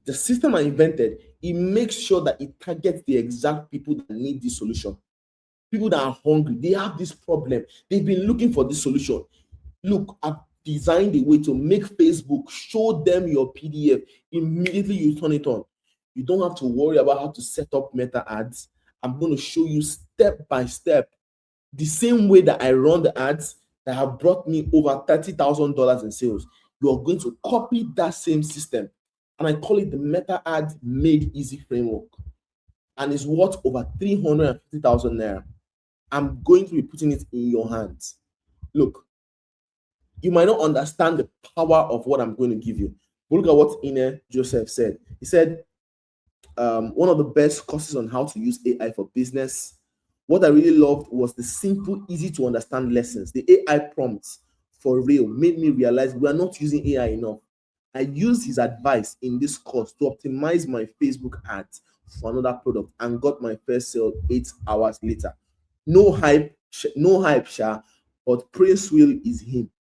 The system I invented, it makes sure that it targets the exact people that need this solution. People that are hungry, they have this problem. They've been looking for this solution. Look, I've designed a way to make Facebook show them your PDF. Immediately you turn it on. You don't have to worry about how to set up meta ads. I'm going to show you step by step the same way that I run the ads that have brought me over $30,000 in sales. You're going to copy that same system. And I call it the Meta Ad Made Easy framework. And it's worth over 350,000 naira. I'm going to be putting it in your hands. Look, you might not understand the power of what I'm going to give you. But look at what Ine Joseph said. He said, one of the best courses on how to use AI for business. What I really loved was the simple, easy to understand lessons. The AI prompts for real made me realize we are not using AI enough. I used his advice in this course to optimize my Facebook ads for another product and got my first sale 8 hours later. No hype, No hype, Sha, but Prince Will is him.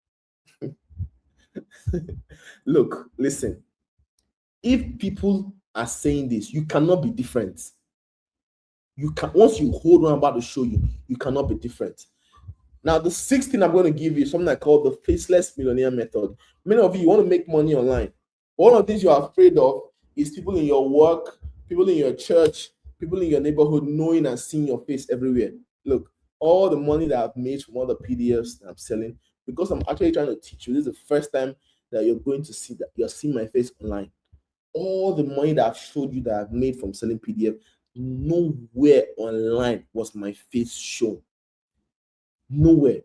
Look, listen. If people are saying this, you cannot be different. You can once you hold what I'm about to show you, you cannot be different. Now, the sixth thing I'm going to give you is something I call the faceless millionaire method. Many of you want to make money online. One of the things you are afraid of is people in your work, people in your church, people in your neighborhood knowing and seeing your face everywhere. Look, all the money that I've made from all the PDFs that I'm selling, because I'm actually trying to teach you, this is the first time that you're going to see that you're seeing my face online. All the money that I've showed you that I've made from selling PDF, nowhere online was my face shown. Nowhere.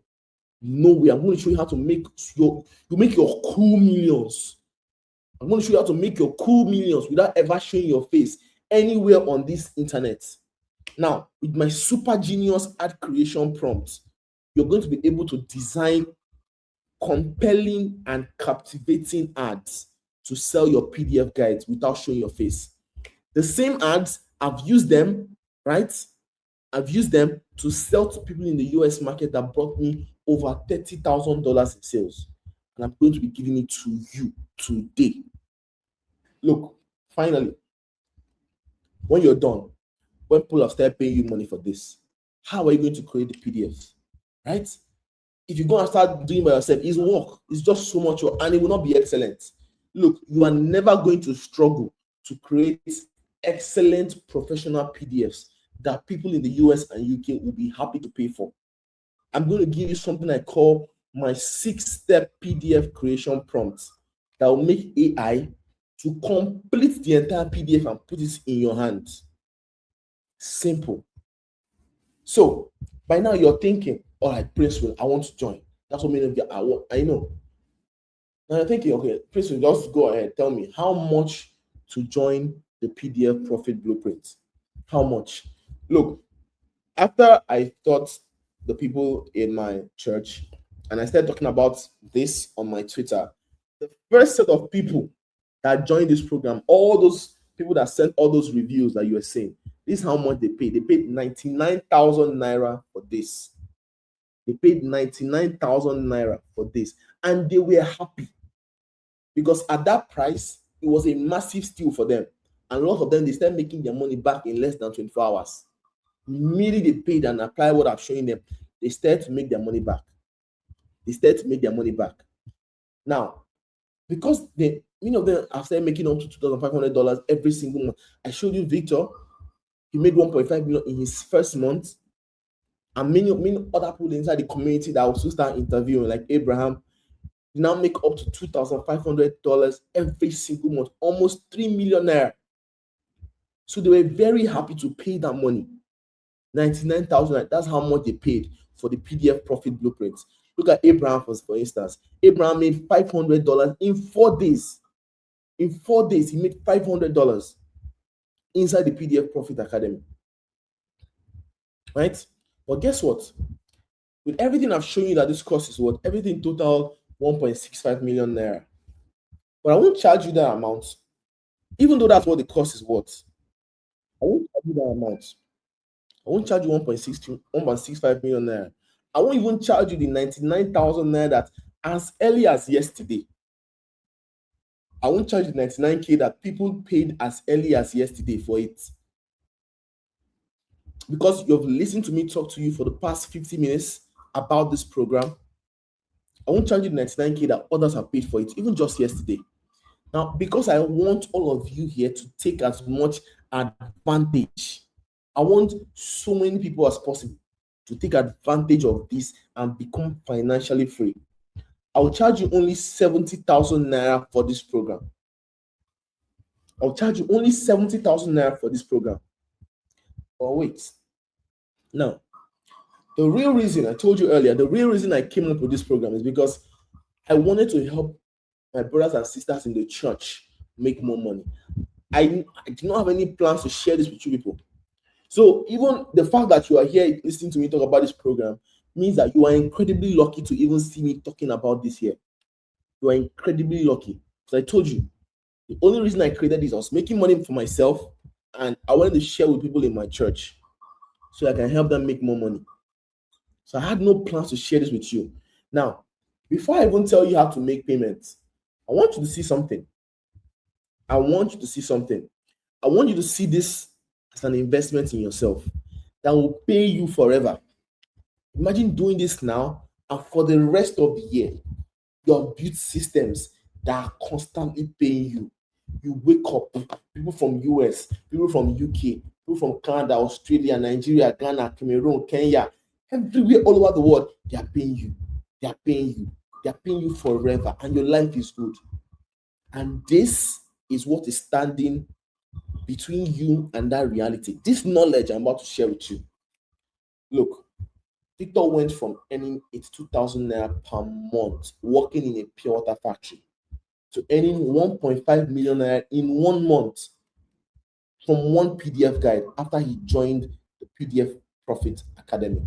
I'm going to show you how to make your cool millions. I'm going to show you how to make your cool millions without ever showing your face anywhere on this internet. Now, with my super genius ad creation prompt, you're going to be able to design compelling and captivating ads to sell your PDF guides without showing your face. The same ads, I've used them, right? I've used them to sell to people in the US market that brought me over $30,000 in sales. And I'm going to be giving it to you today. Look, finally, when you're done, when people have started paying you money for this, how are you going to create the PDFs, right? If you go and start doing by yourself, it's work. It's just so much work, and it will not be excellent. Look, you are never going to struggle to create excellent professional PDFs that people in the US and UK will be happy to pay for. I'm going to give you something I call my 6-step PDF creation prompt that will make AI to complete the entire PDF and put it in your hands. Simple. So by now you're thinking, all right, Prince Will, I want to join. That's what many of you I know. Now you're thinking, okay, Prince Will, just go ahead. Tell me how much to join the PDF Profit Blueprint. How much? Look, after I taught the people in my church and I started talking about this on my Twitter, the first set of people that joined this program, all those people that sent all those reviews that you were saying, this is how much they paid. They paid 99,000 naira for this. They paid 99,000 naira for this. And they were happy because at that price, it was a massive steal for them. And a lot of them, they started making their money back in less than 24 hours. Immediately they paid and applied what I'm showing them, they started to make their money back. Now, because many of them have started making up to $2,500 every single month. I showed you Victor. He made 1.5 million in his first month. And many other people inside the community that also start interviewing, like Abraham, now make up to $2,500 every single month, almost 3 million naira. So they were very happy to pay that money. 99,000, that's how much they paid for the PDF Profit Blueprint. Look at Abraham, for instance. Abraham made $500 in 4 days. In 4 days, he made $500 inside the PDF Profit Academy. Right? But guess what? With everything I've shown you that this course is worth, everything total 1.65 million naira. But I won't charge you that amount, even though that's what the course is worth. I won't charge you that amount. I won't charge you 1.65 million naira. I won't even charge you the 99,000 naira that as early as yesterday. I won't charge the 99K that people paid as early as yesterday for it. Because you've listened to me talk to you for the past 50 minutes about this program, I won't charge you the 99K that others have paid for it, even just yesterday. Now, because I want all of you here to take as much advantage, I want so many people as possible to take advantage of this and become financially free. I'll charge you only 70,000 naira for this program. I'll charge you only 70,000 naira for this program. But wait. Now, the real reason, I told you earlier, the real reason I came up with this program is because I wanted to help my brothers and sisters in the church make more money. I do not have any plans to share this with you people. So even the fact that you are here listening to me talk about this program means that you are incredibly lucky to even see me talking about this here. You are incredibly lucky. Because I told you, the only reason I created this, I was making money for myself and I wanted to share with people in my church so I can help them make more money. So I had no plans to share this with you. Now, before I even tell you how to make payments, I want you to see something. I want you to see something. I want you to see this as an investment in yourself that will pay you forever. Imagine doing this now and for the rest of the year, you have built systems that are constantly paying you. You wake up, people from US, people from UK, people from Canada, Australia, Nigeria, Ghana, Cameroon, Kenya, everywhere all over the world, they are paying you. They are paying you. They are paying you forever, and your life is good. And this is what is standing between you and that reality. This knowledge I'm about to share with you. Look, Victor went from earning 82,000 naira per month working in a pure water factory to earning 1.5 million naira in 1 month from one PDF guide after he joined the PDF Profit Academy.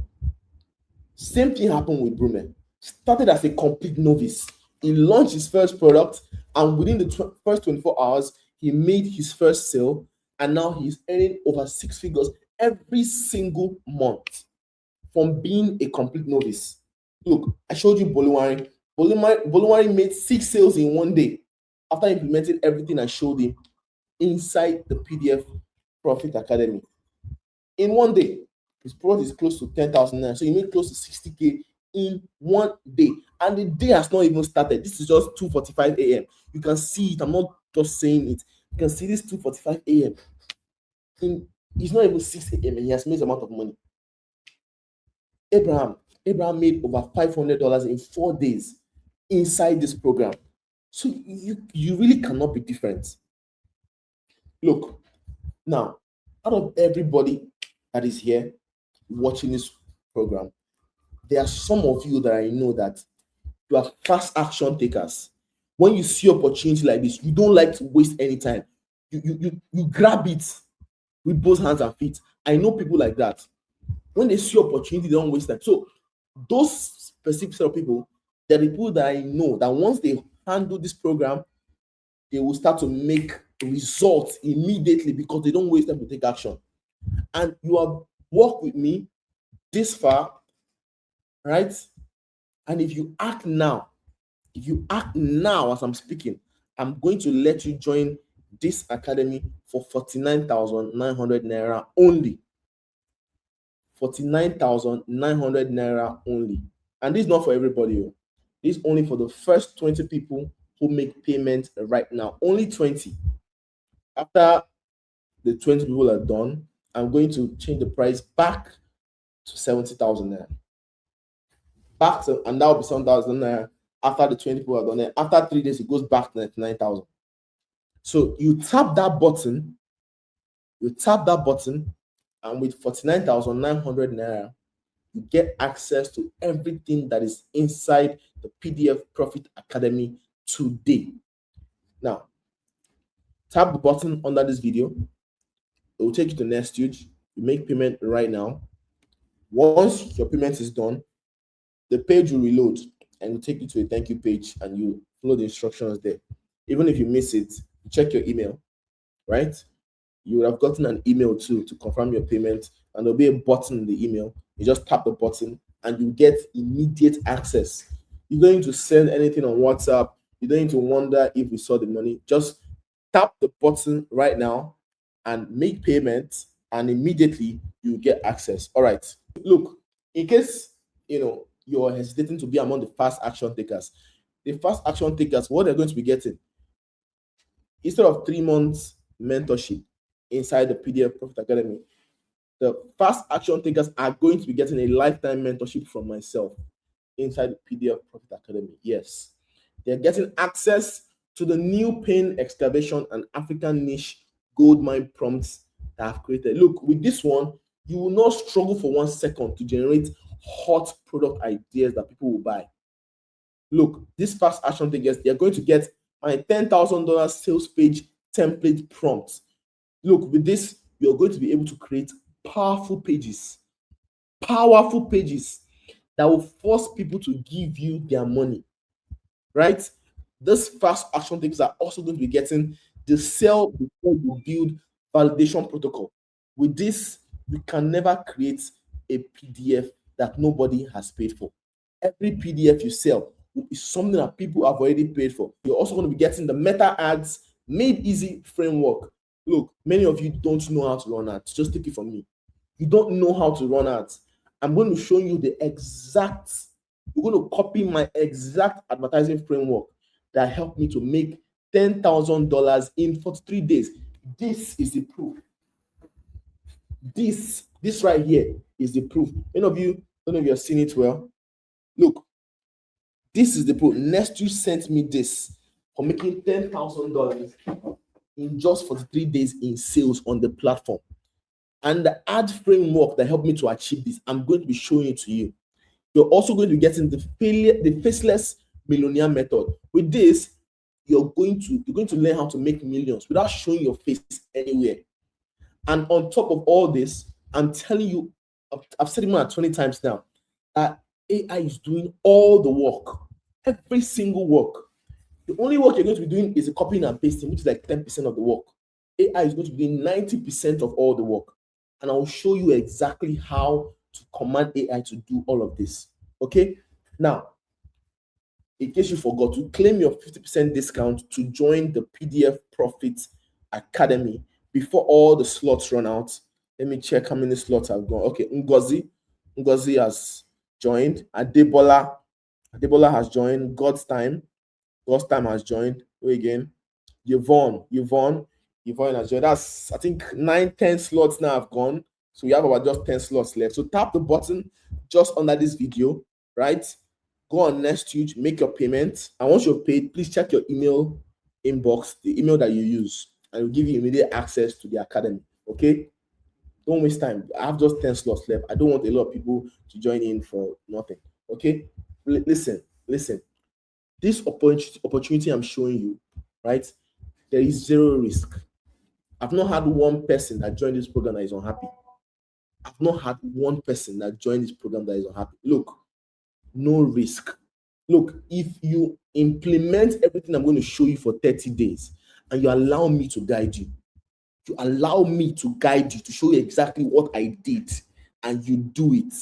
Same thing happened with Brume. Started as a complete novice. He launched his first product, and within the first 24 hours, he made his first sale, and now he's earning over 6 figures every single month from being a complete novice. Look, I showed you Boluwari. Boluwari made 6 sales in 1 day after implementing everything I showed him inside the PDF Profit Academy. In 1 day, his product is close to 10,000 naira. So he made close to 60K in 1 day. And the day has not even started. This is just 2:45 a.m. You can see it. I'm not just saying it. You can see this 2:45 a.m. It's not even 6 a.m. and he has made a amount of money. Abraham made over $500 in 4 days inside this program. So you really cannot be different. Look, now, out of everybody that is here watching this program, there are some of you that I know that you are fast action takers. When you see opportunity like this, you don't like to waste any time. You grab it with both hands and feet. I know people like that. When they see opportunity, they don't waste time. So those specific set of people, they're the people that I know that once they handle this program, they will start to make results immediately because they don't waste time to take action. And you have worked with me this far, right? And if you act now as I'm speaking, I'm going to let you join this academy for 49,900 naira only. 49,900 naira only. And this is not for everybody. This is only for the first 20 people who make payment right now. Only 20. After the 20 people are done, I'm going to change the price back to 70,000 naira. And that will be 7,000 naira after the 20 people are done. And after 3 days, it goes back to 99,000. So you tap that button, and with 49,900 naira, you get access to everything that is inside the PDF Profit Academy today. Now, tap the button under this video. It will take you to the next stage. You make payment right now. Once your payment is done, the page will reload and will take you to a thank you page, and you follow the instructions there. Even if you miss it, check your email, right? You would have gotten an email too to confirm your payment, and there'll be a button in the email. You just tap the button and you get immediate access. You don't need to send anything on WhatsApp. You don't need to wonder if we saw the money. Just tap the button right now and make payment, and immediately you get access. All right. Look, in case you're hesitating to be among the fast action takers, what they're going to be getting, instead of 3 months mentorship inside the PDF Profit Academy, the fast action takers are going to be getting a lifetime mentorship from myself inside the PDF Profit Academy. Yes, they're getting access to the new pain excavation and African niche gold mine prompts that I've created. Look, with this one, you will not struggle for 1 second to generate hot product ideas that people will buy. Look, these fast action takers, they're going to get my $10,000 sales page template prompt. Look, with this, you're going to be able to create powerful pages that will force people to give you their money, right? These fast action takers are also going to be getting the sell before you build validation protocol. With this, you can never create a PDF that nobody has paid for. Every PDF you sell is something that people have already paid for. You're also going to be getting the Meta Ads Made Easy framework. Look, many of you don't know how to run ads. Just take it from me. You don't know how to run ads. I'm going to show you the exact, you're going to copy my exact advertising framework that helped me to make $10,000 in 43 days. This is the proof. This right here is the proof. Many of you don't know if you're seeing it well. Look, this is the proof. Nestu sent me this for making $10,000 in just 43 days in sales on the platform. And the ad framework that helped me to achieve this, I'm going to be showing it to you. You're also going to be getting the faceless millionaire method. With this, you're going to learn how to make millions without showing your face anywhere. And on top of all this, I'm telling you, I've said it more than 20 times now, that AI is doing all the work, every single work. The only work you're going to be doing is the copying and pasting, which is like 10% of the work. AI is going to be doing 90% of all the work. And I'll show you exactly how to command AI to do all of this. Okay? Now, in case you forgot, to claim your 50% discount to join the PDF Profit Academy before all the slots run out. Let me check how many slots I've gone. Okay, Ngozi has joined. Adebola has joined. God's time has joined. Wait again. Yvonne has joined. That's, I think, 9-10 slots now have gone. So we have about just 10 slots left. So tap the button just under this video, right? Go on Nestuge, make your payment. And once you've paid, please check your email inbox, the email that you use, and it'll give you immediate access to the academy. Okay? Don't waste time. I have just 10 slots left. I don't want a lot of people to join in for nothing. Okay? Listen. This opportunity I'm showing you, right? There is zero risk. I've not had one person that joined this program that is unhappy. I've not had one person that joined this program that is unhappy. Look, no risk. Look, if you implement everything I'm going to show you for 30 days and you allow me to guide you, to show you exactly what I did, and you do it,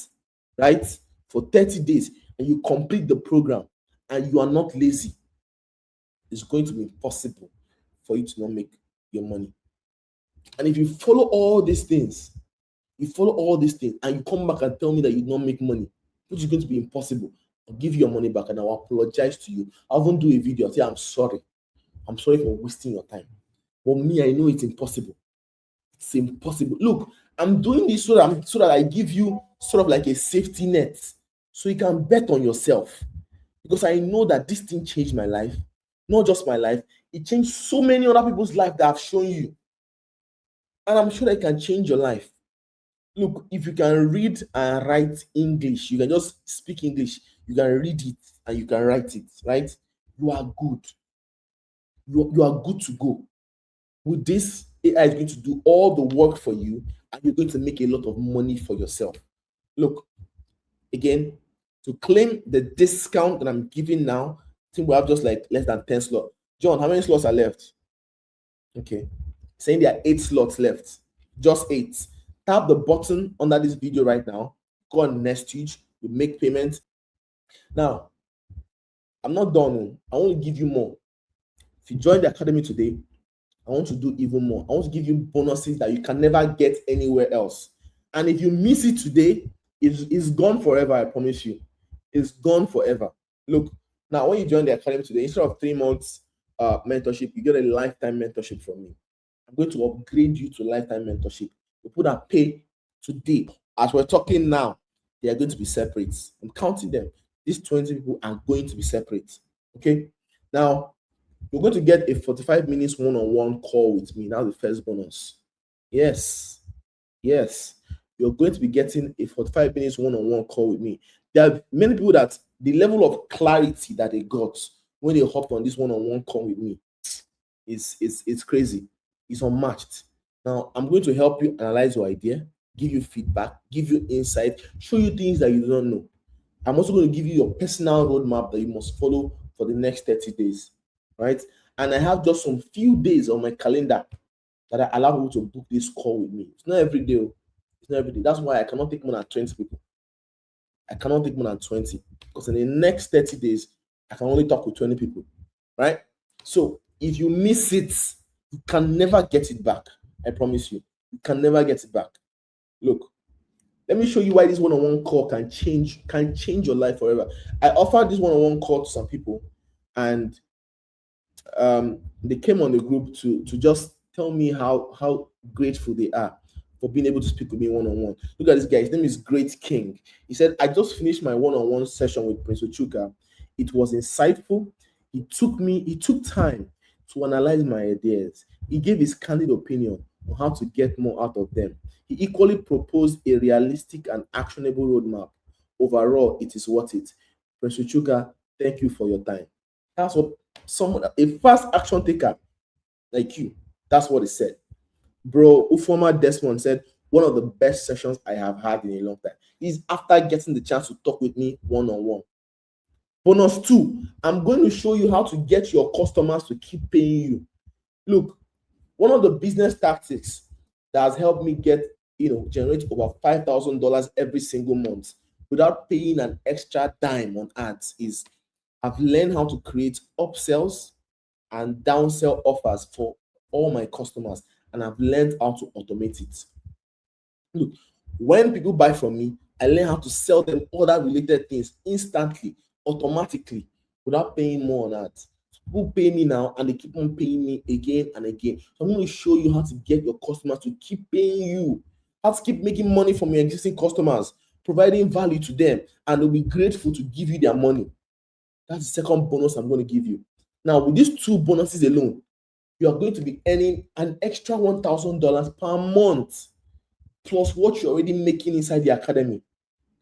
right, for 30 days, and you complete the program, and you are not lazy, it's going to be impossible for you to not make your money. And if you follow all these things, and you come back and tell me that you don't make money, which is going to be impossible, I'll give you your money back and I'll apologize to you. I won't do a video. I'll say, I'm sorry for wasting your time. But me, I know it's impossible. It's impossible. Look, I'm doing this so that I give you sort of like a safety net so you can bet on yourself. Because I know that this thing changed my life. Not just my life. It changed so many other people's life that I've shown you. And I'm sure that it can change your life. Look, if you can read and write English, you can just speak English, you can read it and you can write it, right? You are good. You are good to go. With this, AI is going to do all the work for you and you're going to make a lot of money for yourself. Look, again, to claim the discount that I'm giving now, I think we have just like less than 10 slots. John, how many slots are left? Okay. Saying there are 8 slots left. Just 8. Tap the button under this video right now. Go on Nestuge. You make payment. Now, I'm not done. I want to give you more. If you join the academy today, I want to do even more. I want to give you bonuses that you can never get anywhere else. And if you miss it today, it's gone forever, I promise you. It's gone forever. Look, now when you join the academy today, instead of 3 months mentorship, you get a lifetime mentorship from me. I'm going to upgrade you to lifetime mentorship. People that pay today, as we're talking now, they are going to be separate. I'm counting them. These 20 people are going to be separate. Okay? Now, you're going to get a 45 minutes one-on-one call with me. Now the first bonus. Yes. You're going to be getting a 45 minutes one-on-one call with me. There are many people that the level of clarity that they got when they hopped on this one-on-one call with me is crazy. It's unmatched. Now, I'm going to help you analyze your idea, give you feedback, give you insight, show you things that you don't know. I'm also going to give you your personal roadmap that you must follow for the next 30 days, right? And I have just some few days on my calendar that I allow people to book this call with me. It's not every day. It's not every day. That's why I cannot take more than 20 people. I cannot take more than 20 because in the next 30 days, I can only talk with 20 people, right? So if you miss it, you can never get it back. I promise you, you can never get it back. Look, let me show you why this one-on-one call can change your life forever. I offered this one-on-one call to some people, and they came on the group to just tell me how grateful they are for being able to speak with me one-on-one. Look at this guy. His name is Great King. He said, I just finished my one-on-one session with Prince Ochuka. It was insightful. He took time to analyze my ideas. He gave his candid opinion on how to get more out of them. He equally proposed a realistic and actionable roadmap. Overall, it is worth it. Prince Ochuka, thank you for your time. That's what a fast action taker like you, that's what he said. Bro, Ufoma Desmond said, one of the best sessions I have had in a long time. He's after getting the chance to talk with me one-on-one. Bonus 2, I'm going to show you how to get your customers to keep paying you. Look, one of the business tactics that has helped me generate over $5,000 every single month without paying an extra dime on ads is I've learned how to create upsells and downsell offers for all my customers, and I've learned how to automate it. Look, when people buy from me, I learn how to sell them other related things instantly, automatically, without paying more on ads. People pay me now and they keep on paying me again and again. So I'm going to show you how to get your customers to keep paying you, how to keep making money from your existing customers, providing value to them, and they'll be grateful to give you their money. That's the second bonus I'm going to give you. Now, with these two bonuses alone, you are going to be earning an extra $1,000 per month, plus what you're already making inside the academy.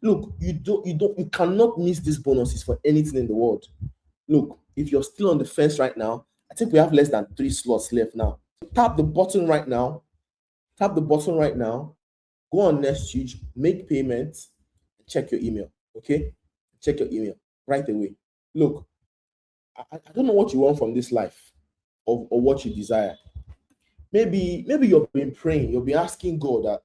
Look, you cannot miss these bonuses for anything in the world. Look, if you're still on the fence right now, I think we have less than 3 slots left now. Tap the button right now. Tap the button right now. Go on NestHuge, make payments, check your email. Okay? Check your email right away. Look, I don't know what you want from this life or what you desire. Maybe you've been praying, you'll be asking God that,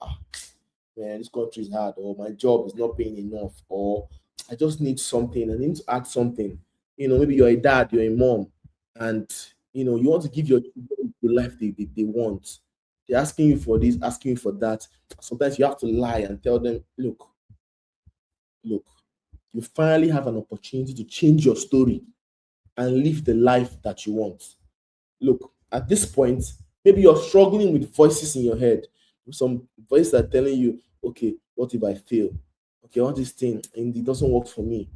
man, this country is hard, or my job is not paying enough, or I just need something, I need to add something. Maybe you're a dad, you're a mom, and you want to give your children the life they want. They're asking you for this, asking you for that. Sometimes you have to lie and tell them, look, you finally have an opportunity to change your story and live the life that you want. Look, at this point, maybe you're struggling with voices in your head. Some voices are telling you, okay, what if I fail? Okay, all this thing, and it doesn't work for me.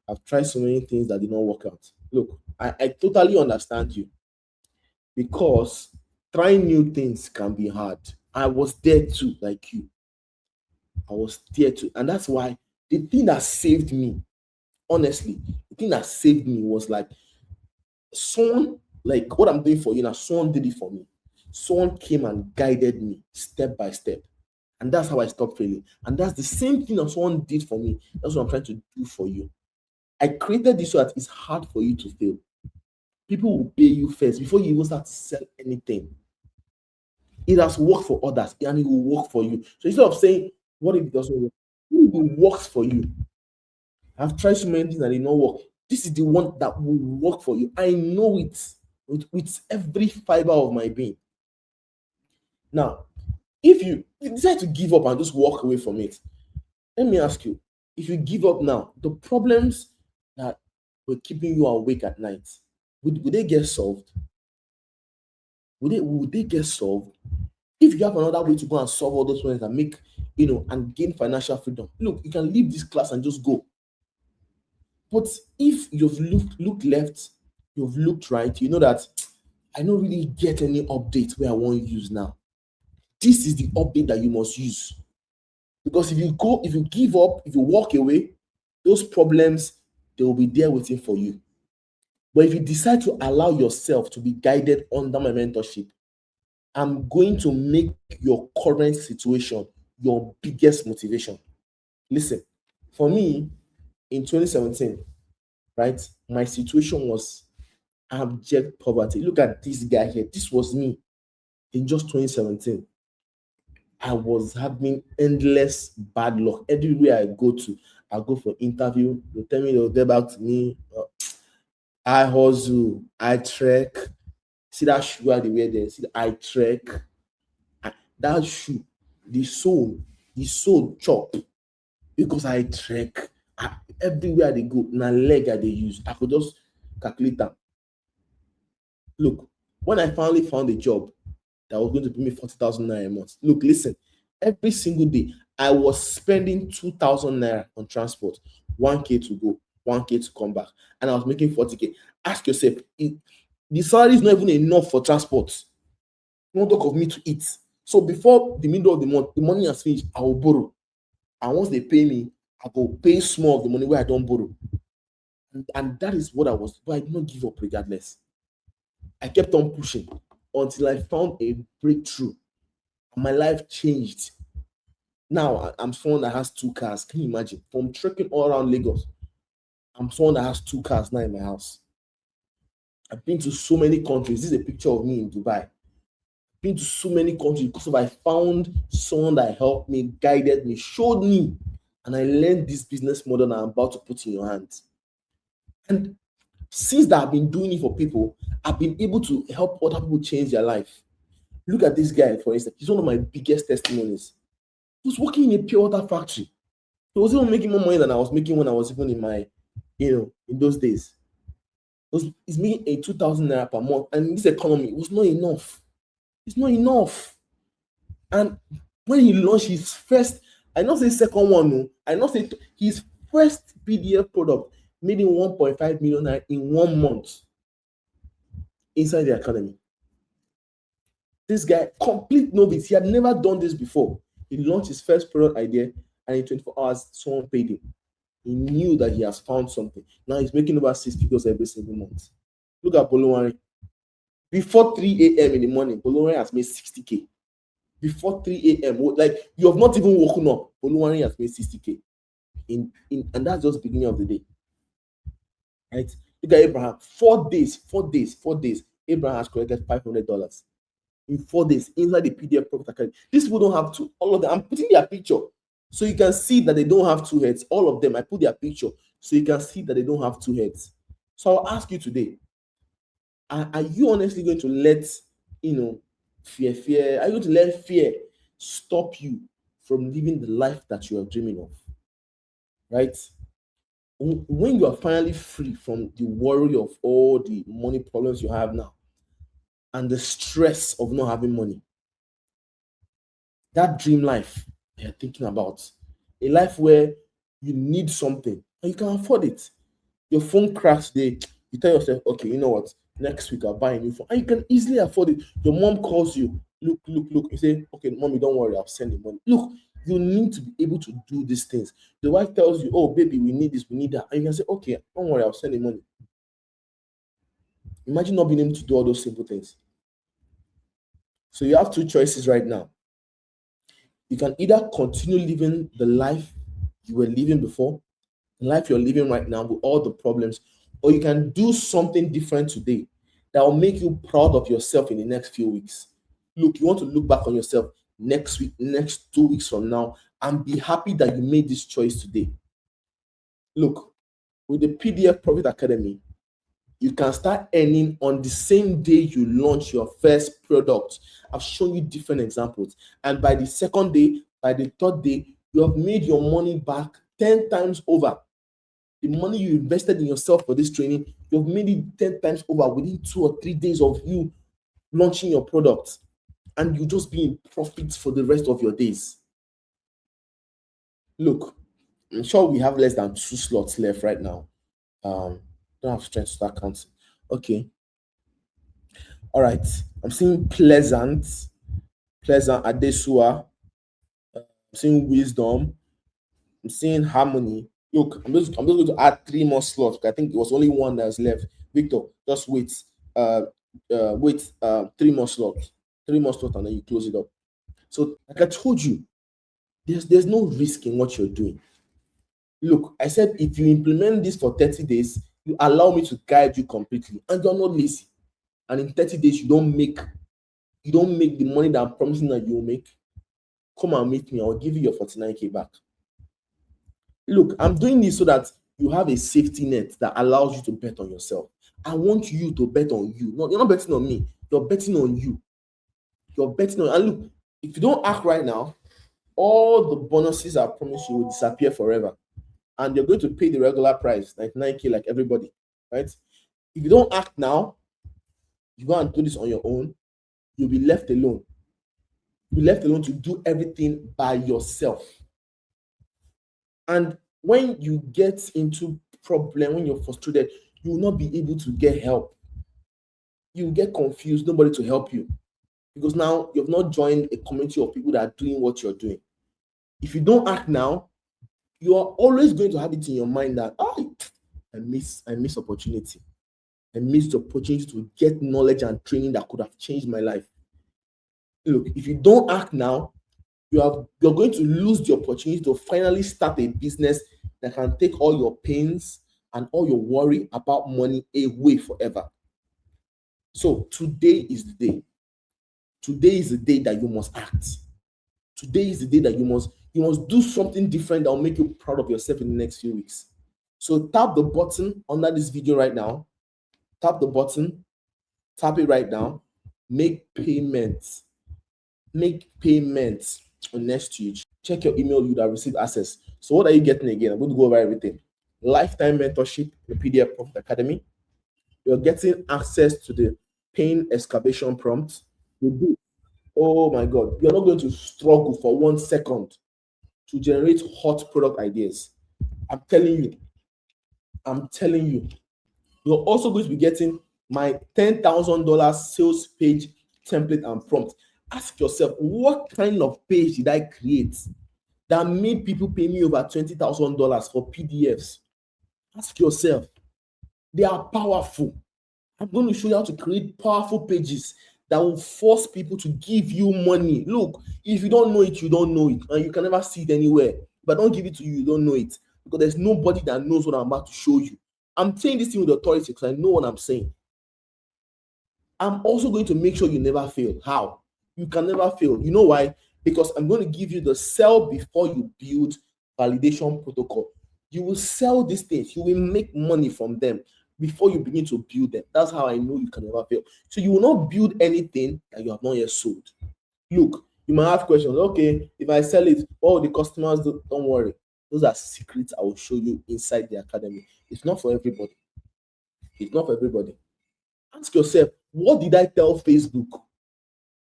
I've tried so many things that did not work out. Look, I totally understand you, because trying new things can be hard. I was there too, like you. I was there too. And that's why the thing that saved me, honestly, the thing that saved me was like someone, like what I'm doing for you now, someone did it for me. Someone came and guided me step by step. And that's how I stopped failing. And that's the same thing that someone did for me. That's what I'm trying to do for you. I created this so that it's hard for you to fail. People will pay you first before you even start to sell anything. It has worked for others and it will work for you. So instead of saying, what if it doesn't work? It works for you. I've tried so many things that did not work. This is the one that will work for you. I know it with every fiber of my being. Now, if you decide to give up and just walk away from it, let me ask you, if you give up now, the problems that were keeping you awake at night, would they get solved? Would they get solved? If you have another way to go and solve all those problems and make, and gain financial freedom, look, you can leave this class and just go. But if you've looked left, you've looked right, you know that I don't really get any update where I want to use now. This is the update that you must use. Because if you give up, if you walk away, those problems, they will be there waiting for you. But if you decide to allow yourself to be guided under my mentorship, I'm going to make your current situation your biggest motivation. Listen, for me, in 2017, right, my situation was abject poverty. Look at this guy here. This was me in just 2017. I was having endless bad luck. Everywhere I go to, I'll go for interview. They'll tell me they'll get back to me. I hustle, I trek. See that shoe I they wear there. See, I trek. That shoe, the soul chop because I trek. Everywhere they go, na leg I they use. I could just calculate that. Look, when I finally found a job that was going to pay me 40,000 naira a month. Look, listen, every single day I was spending 2,000 naira on transport, 1K to go, 1K to come back, and I was making 40K. Ask yourself, the salary is not even enough for transport. No talk of me to eat. So before the middle of the month, the money has finished, I will borrow. And once they pay me, I go pay small of the money where I don't borrow. And that is what I was, but I did not give up regardless. I kept on pushing until I found a breakthrough. My life changed. Now I'm someone that has 2 cars. Can you imagine? From trekking all around Lagos, I'm someone that has 2 cars now in my house. I've been to so many countries. This is a picture of me in Dubai. I've been to so many countries because I found someone that helped me, guided me, showed me, and I learned this business model that I'm about to put in your hands. And since that I've been doing it for people, I've been able to help other people change their life. Look at this guy, for instance. He's one of my biggest testimonies. He was working in a pure water factory. He was even making more money than I was making when I was even in my, in those days. He's making a 2,000 naira per month, and in this economy, it was not enough. It's not enough. And when he launched his first, I not say second one, no, I not say his first PDF product made him 1.5 million naira in 1 month inside the academy. This guy, complete novice, he had never done this before. He launched his first product idea, and in 24 hours, someone paid him. He knew that he has found something. Now he's making over 6 figures every single month. Look at Bolowari. Before 3 a.m. in the morning, Bolowari has made 60K. Before 3 a.m., like you have not even woken up, Bolowari has made 60K. And that's just the beginning of the day. Right? Look at Abraham. 4 days, Abraham has collected $500. In 4 days, inside the PDF Profit Academy. These people don't have two, all of them. I'm putting their picture so you can see that they don't have 2 heads. All of them, I put their picture so you can see that they don't have 2 heads. So I'll ask you today, are you honestly going to let, fear, are you going to let fear stop you from living the life that you are dreaming of? Right? When you are finally free from the worry of all the money problems you have now and the stress of not having money, that dream life you're thinking about, a life where you need something and you can afford it. Your phone crashed today, you tell yourself, okay, you know what? Next week I'll buy a new phone, and you can easily afford it. Your mom calls you, look. You say, okay, mommy, don't worry, I'll send you money. Look, you need to be able to do these things. The wife tells you, oh, baby, we need this, we need that, and you can say, okay, don't worry, I'll send you money. Imagine not being able to do all those simple things. So you have 2 choices right now. You can either continue living the life you were living before, the life you're living right now with all the problems, or you can do something different today that will make you proud of yourself in the next few weeks. Look, you want to look back on yourself next week, next 2 weeks from now, and be happy that you made this choice today. Look, with the PDF Profit Academy, you can start earning on the same day you launch your first product. I've shown you different examples. And by the second day, by the third day, you have made your money back 10 times over. The money you invested in yourself for this training, you've made it 10 times over within 2 or 3 days of you launching your product. And you just be in profit for the rest of your days. Look, I'm sure we have less than 2 slots left right now. Don't have strength to start counting. Okay. All right. I'm seeing Pleasant Adesua. I'm seeing Wisdom. I'm seeing Harmony. Look, I'm just going to add 3 more slots. I think it was only 1 that's left. Victor, just wait. Wait. 3 more slots. 3 more slots, and then you close it up. So, like I told you, there's no risk in what you're doing. Look, I said if you implement this for 30 days, you allow me to guide you completely, and you're not lazy. And in 30 days, you don't make the money that I'm promising that you'll make. Come and meet me. I'll give you your 49K back. Look, I'm doing this so that you have a safety net that allows you to bet on yourself. I want you to bet on you. No, you're not betting on me. You're betting on you. You're betting on. And look, if you don't act right now, all the bonuses I promise you will disappear forever, and you're going to pay the regular price, 99K, like everybody, right? If you don't act now, you go and do this on your own. You'll be left alone. You'll be left alone to do everything by yourself. And when you get into problem, when you're frustrated, you will not be able to get help. You will get confused, nobody to help you. Because now you've not joined a community of people that are doing what you're doing. If you don't act now, you are always going to have it in your mind that I miss opportunity. I missed the opportunity to get knowledge and training that could have changed my life. Look, if you don't act now, you're going to lose the opportunity to finally start a business that can take all your pains and all your worry about money away forever. So today is the day. Today is the day that you must act. Today is the day that you must do something different that will make you proud of yourself in the next few weeks. So tap the button under this video right now. Tap the button. Tap it right now. Make payments. Make payments on next week. Check your email, you would have received access. So what are you getting again? I'm going to go over everything. Lifetime mentorship, the PDF Profit Academy. You're getting access to the pain excavation prompt. Oh my God, you're not going to struggle for 1 second to generate hot product ideas. I'm telling you. You're also going to be getting my $10,000 sales page template and prompt. Ask yourself, what kind of page did I create that made people pay me over $20,000 for PDFs? Ask yourself. They are powerful. I'm going to show you how to create powerful pages that will force people to give you money. Look, if you don't know it, you don't know it, and you can never see it anywhere. But don't give it to you, you don't know it, because there's nobody that knows what I'm about to show you. I'm saying this thing with authority because I know what I'm saying. I'm also going to make sure you never fail. How? You can never fail. You know why? Because I'm going to give you the sell before you build validation protocol. You will sell these things. You will make money from them before you begin to build them. That's how I know you can never fail. So you will not build anything that you have not yet sold. Look, you might have questions. Okay, if I sell it, what will the customers do? Don't worry. Those are secrets I will show you inside the academy. It's not for everybody. It's not for everybody. Ask yourself, what did I tell Facebook?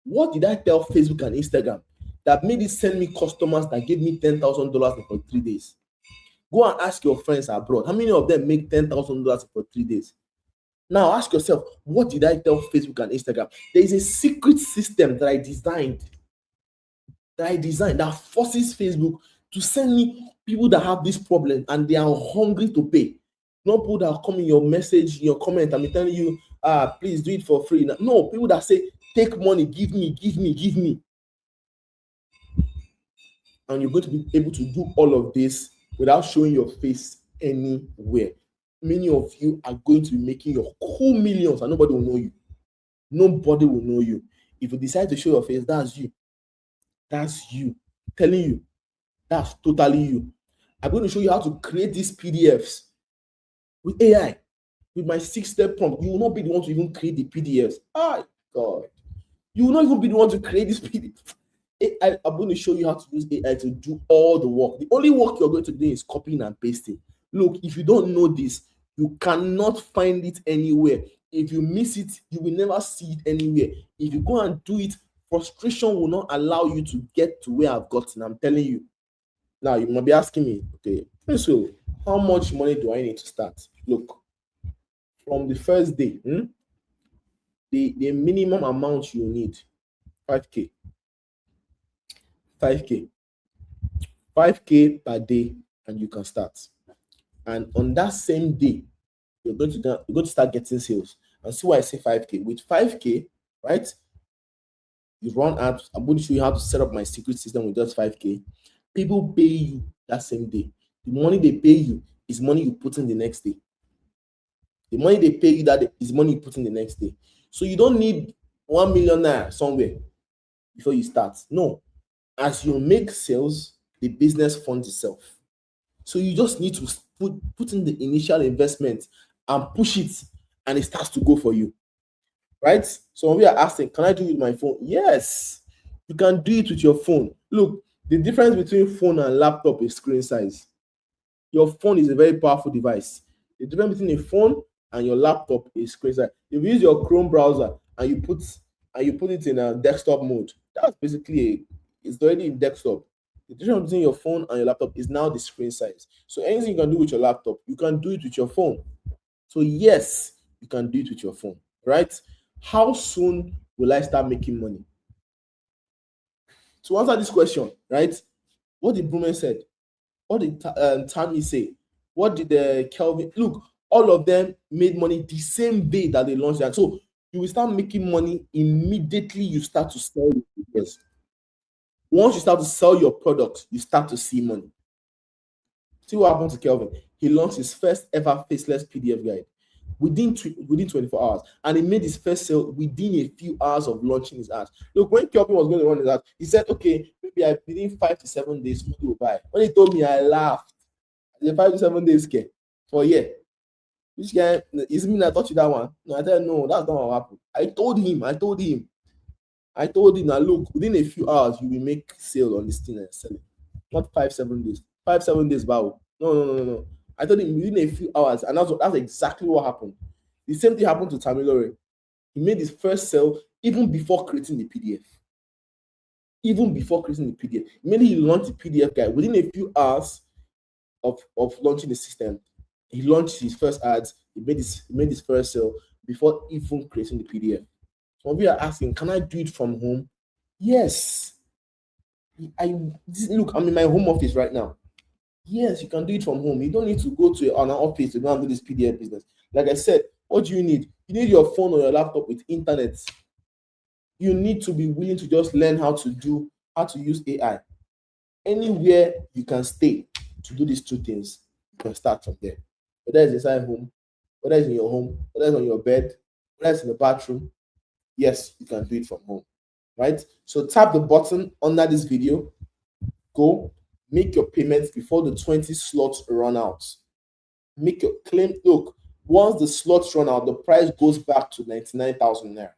What did I tell Facebook and Instagram that made it send me customers that gave me $10,000 for 3 days? Go and ask your friends abroad. How many of them make $10,000 for 3 days? Now ask yourself, what did I tell Facebook and Instagram? There is a secret system that I designed that forces Facebook to send me people that have this problem and they are hungry to pay. Not people that come in your message, in your comment, and be telling you, please do it for free. No, people that say, take money, give me. And you're going to be able to do all of this without showing your face anywhere. Many of you are going to be making your cool millions and nobody will know you. Nobody will know you. If you decide to show your face, that's you. That's you. I'm telling you. That's totally you. I'm going to show you how to create these PDFs with AI, with my 6-step prompt. You will not be the one to even create the PDFs. God. You will not even be the one to create this PDF. I'm going to show you how to use AI to do all the work. The only work you're going to do is copying and pasting. Look, if you don't know this, you cannot find it anywhere. If you miss it, you will never see it anywhere. If you go and do it, frustration will not allow you to get to where I've gotten. I'm telling you. Now, you might be asking me, okay, so how much money do I need to start? Look, from the first day, the minimum amount you need, 5K. 5K per day, and you can start. And on that same day, you're going to start getting sales. And see why I say 5K. With 5K, right? You run ads. I'm going to show you how to set up my secret system with just 5K. People pay you that same day. The money they pay you is money you put in the next day. The money they pay you that day is money you put in the next day. So you don't need 1 million naira somewhere before you start. No. As you make sales, the business funds itself. So you just need to put in the initial investment and push it, and it starts to go for you, right? So when we are asking, can I do it with my phone? Yes, you can do it with your phone. Look, the difference between phone and laptop is screen size. Your phone is a very powerful device. The difference between a phone and your laptop is screen size. If you use your Chrome browser and you put it in a desktop mode, that's basically it's already in desktop. The difference between your phone and your laptop is now the screen size. So anything you can do with your laptop, you can do it with your phone. So yes, you can do it with your phone, right? How soon will I start making money? To answer this question, right? What did Bruman said? What did Tammy say? What did Kelvin? Look, all of them made money the same day that they launched that. So you will start making money immediately you start to sell your products. Once you start to sell your products, you start to see money. See what happened to Kelvin? He launched his first ever faceless PDF guide within 24 hours, and he made his first sale within a few hours of launching his ads. Look, when Kelvin was going to run his ads, he said, "Okay, maybe within 5 to 7 days, somebody will buy." When he told me, I laughed. I said, 5 to 7 days, care for a year. Which guy is me? I taught you that one. No, I said, no, that's not what happened. I told him that look, within a few hours, you will make sale on this thing and sell it. Not 5, 7 days. 5, 7 days, wow. No. I told him within a few hours, and that's exactly what happened. The same thing happened to Tamilore. He made his first sale even before creating the PDF. Immediately he launched the PDF guide. Within a few hours of launching the system, he launched his first ads. He made his first sale before even creating the PDF. So we are asking, can I do it from home? Yes. Look, I'm in my home office right now. Yes, you can do it from home. You don't need to go to an office to go and do this PDF business. Like I said, what do you need? You need your phone or your laptop with internet. You need to be willing to just learn how to use AI. Anywhere you can stay to do these two things, you can start from there. Whether it's inside home, whether it's in your home, whether it's on your bed, whether it's in the bathroom, yes, you can do it from home, right? So tap the button under this video, go make your payments before the 20 slots run out. Make your claim. Look, once the slots run out, the price goes back to 99,000 naira.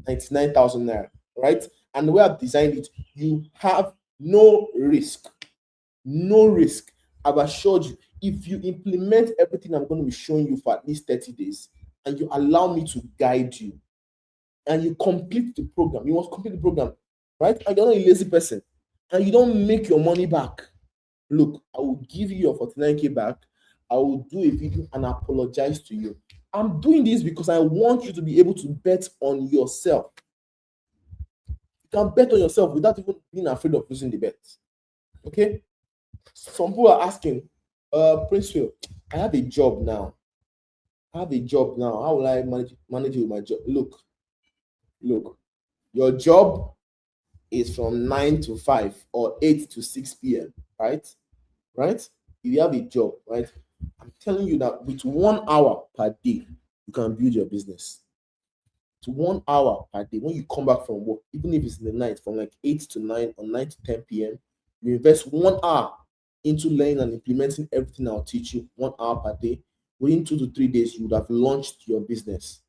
99,000 naira, right? And the way I've designed it, you have no risk. No risk. I've assured you, if you implement everything I'm going to be showing you for at least 30 days, and you allow me to guide you, and you complete the program, you must complete the program, right? And you're not a lazy person, and you don't make your money back. Look, I will give you your 49K back. I will do a video and apologize to you. I'm doing this because I want you to be able to bet on yourself. You can bet on yourself without even being afraid of losing the bet. Okay? Some people are asking, Prince Phil, I have a job now. How will I manage it with my job? Look, your job is from 9 to 5 or 8 to 6 p.m., right? If you have a job, right? I'm telling you that with 1 hour per day, you can build your business. To 1 hour per day, when you come back from work, even if it's in the night, from like 8 to 9 or 9 to 10 p.m., you invest 1 hour into learning and implementing everything I'll teach you, 1 hour per day. Within 2 to 3 days, you would have launched your business.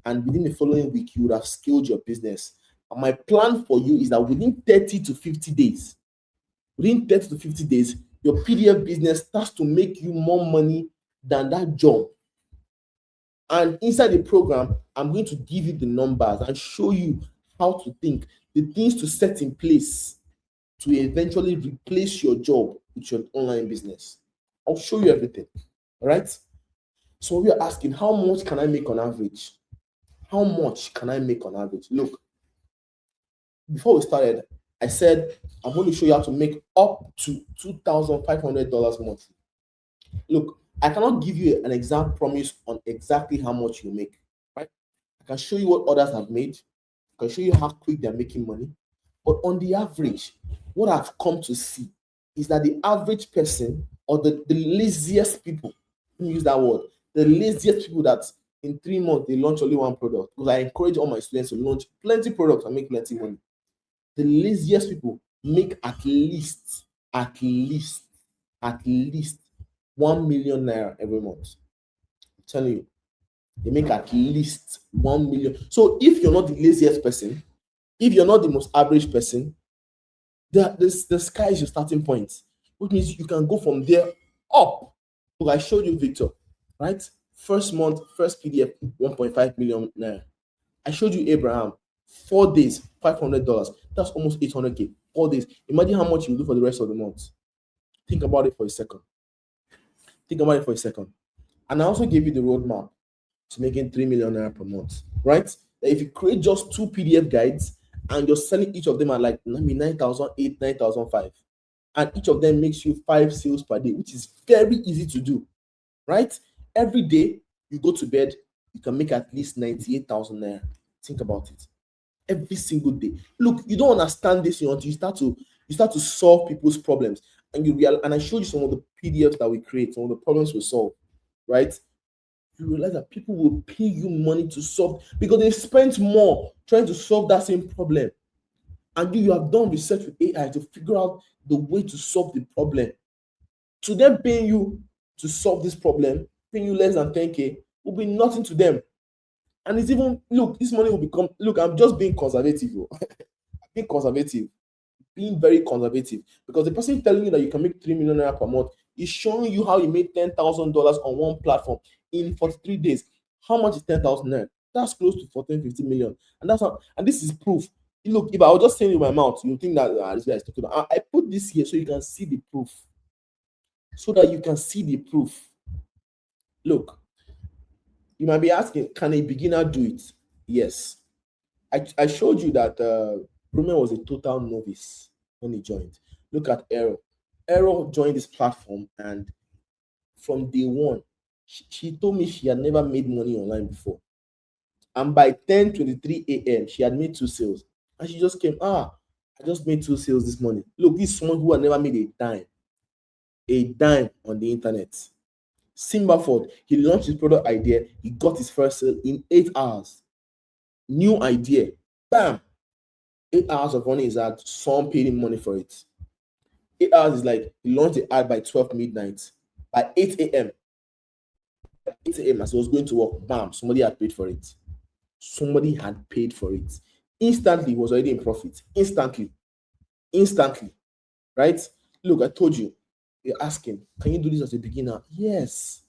And within the following week, you would have scaled your business. And my plan for you is that within 30 to 50 days, your PDF business starts to make you more money than that job. And inside the program, I'm going to give you the numbers and show you how to think, the things to set in place to eventually replace your job with your online business. I'll show you everything. All right? So we are asking, how much can I make on average? Look, before we started, I said I'm going to show you how to make up to $2,500 monthly. Look, I cannot give you an exact promise on exactly how much you make, right? I can show you what others have made. I can show you how quick they're making money. But on the average, what I've come to see is that the average person, or the laziest people, let me use that word, the laziest people that in 3 months they launch only one product, because I encourage all my students to launch plenty products and make plenty money. The laziest people make at least at least 1 million naira every month. I'm telling you, they make at least 1 million. So if you're not the laziest person, if you're not the most average person, the sky is your starting point, which means you can go from there up. Look, I showed you Victor, right? First month, first PDF, 1.5 million naira. I showed you Abraham, 4 days, $500. That's almost 800K. 4 days. Imagine how much you do for the rest of the month. Think about it for a second. Think about it for a second. And I also gave you the roadmap to making 3 million naira per month, right? That if you create just 2 PDF guides and you're selling each of them at like maybe 9,008, 9,005, and each of them makes you 5 sales per day, which is very easy to do, right? Every day you go to bed, you can make at least 98,000 naira. Think about it. Every single day. Look, you don't understand this until you start to solve people's problems, and and I showed you some of the PDFs that we create, some of the problems we solve, right? You realize that people will pay you money to solve because they spent more trying to solve that same problem. And you have done research with AI to figure out the way to solve the problem. To them paying you to solve this problem, paying you less than 10K will be nothing to them. And it's even, look, this money will become, look, I'm just being conservative. Being conservative, being very conservative. Because the person telling you that you can make 3 million naira per month is showing you how he made $10,000 on one platform in 43 days. How much is 10,000 naira? That's close to 14, 15 million. And that's how, and this is proof. Look, if I was just saying in my mouth, you think that this guy is talking about. I put this here so you can see the proof. So that you can see the proof. Look, you might be asking, can a beginner do it? Yes. I showed you that Bruman was a total novice when he joined. Look at Errol. Errol joined this platform, and from day one, she told me she had never made money online before. And by 10:23 a.m., she had made 2 sales. And she just came, I just made 2 sales this morning. Look, this is someone who had never made a dime on the internet. Simberford, he launched his product idea. He got his first sale in 8 hours. New idea. Bam. 8 hours of running his ad. Someone paid him money for it. 8 hours is like he launched the ad by 12 midnight. By 8 a.m. 8 a.m. as he was going to work, bam, somebody had paid for it. Somebody had paid for it. Instantly, he was already in profit. Instantly. Right? Look, I told you. You're asking, can you do this as a beginner? Yes.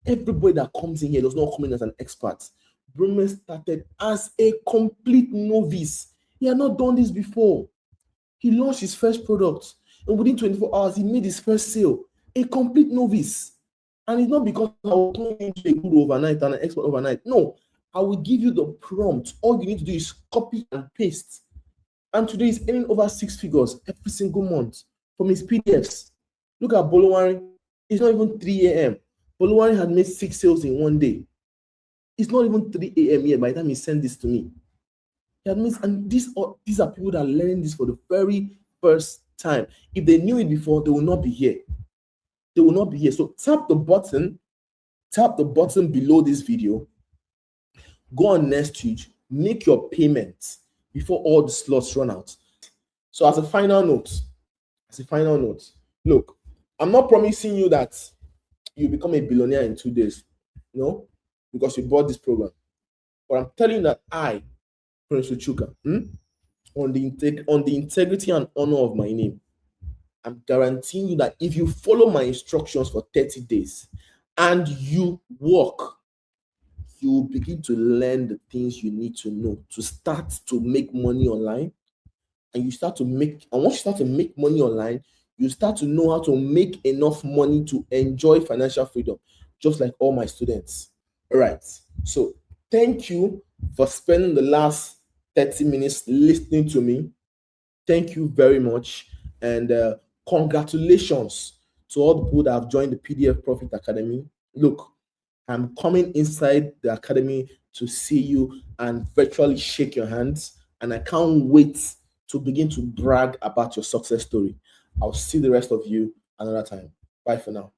Everybody that comes in here does not come in as an expert. Bruman started as a complete novice. He had not done this before. He launched his first product, and within 24 hours, he made his first sale. A complete novice. And it's not because I will turn into a guru overnight and an expert overnight. No, I will give you the prompt. All you need to do is copy and paste. And today he's earning over 6 figures every single month from his PDFs. Look at Bolowari. It's not even 3 a.m. Bolowari had made 6 sales in 1 day. It's not even 3 a.m. yet by the time he sent this to me. He had made, and these are people that are learning this for the very first time. If they knew it before, they will not be here. They will not be here. So tap the button below this video. Go on Nesthuge, make your payments before all the slots run out. So as a final note, look, I'm not promising you that you become a billionaire in 2 days, because you bought this program. But I'm telling you that I, Prince Uchuka, on the integrity and honor of my name, I'm guaranteeing you that if you follow my instructions for 30 days and you work, you will begin to learn the things you need to know to start to make money online. And once you start to make money online, you start to know how to make enough money to enjoy financial freedom, just like all my students. All right. So thank you for spending the last 30 minutes listening to me. Thank you very much. And congratulations to all the people that have joined the PDF Profit Academy. Look, I'm coming inside the academy to see you and virtually shake your hands. And I can't wait to begin to brag about your success story. I'll see the rest of you another time. Bye for now.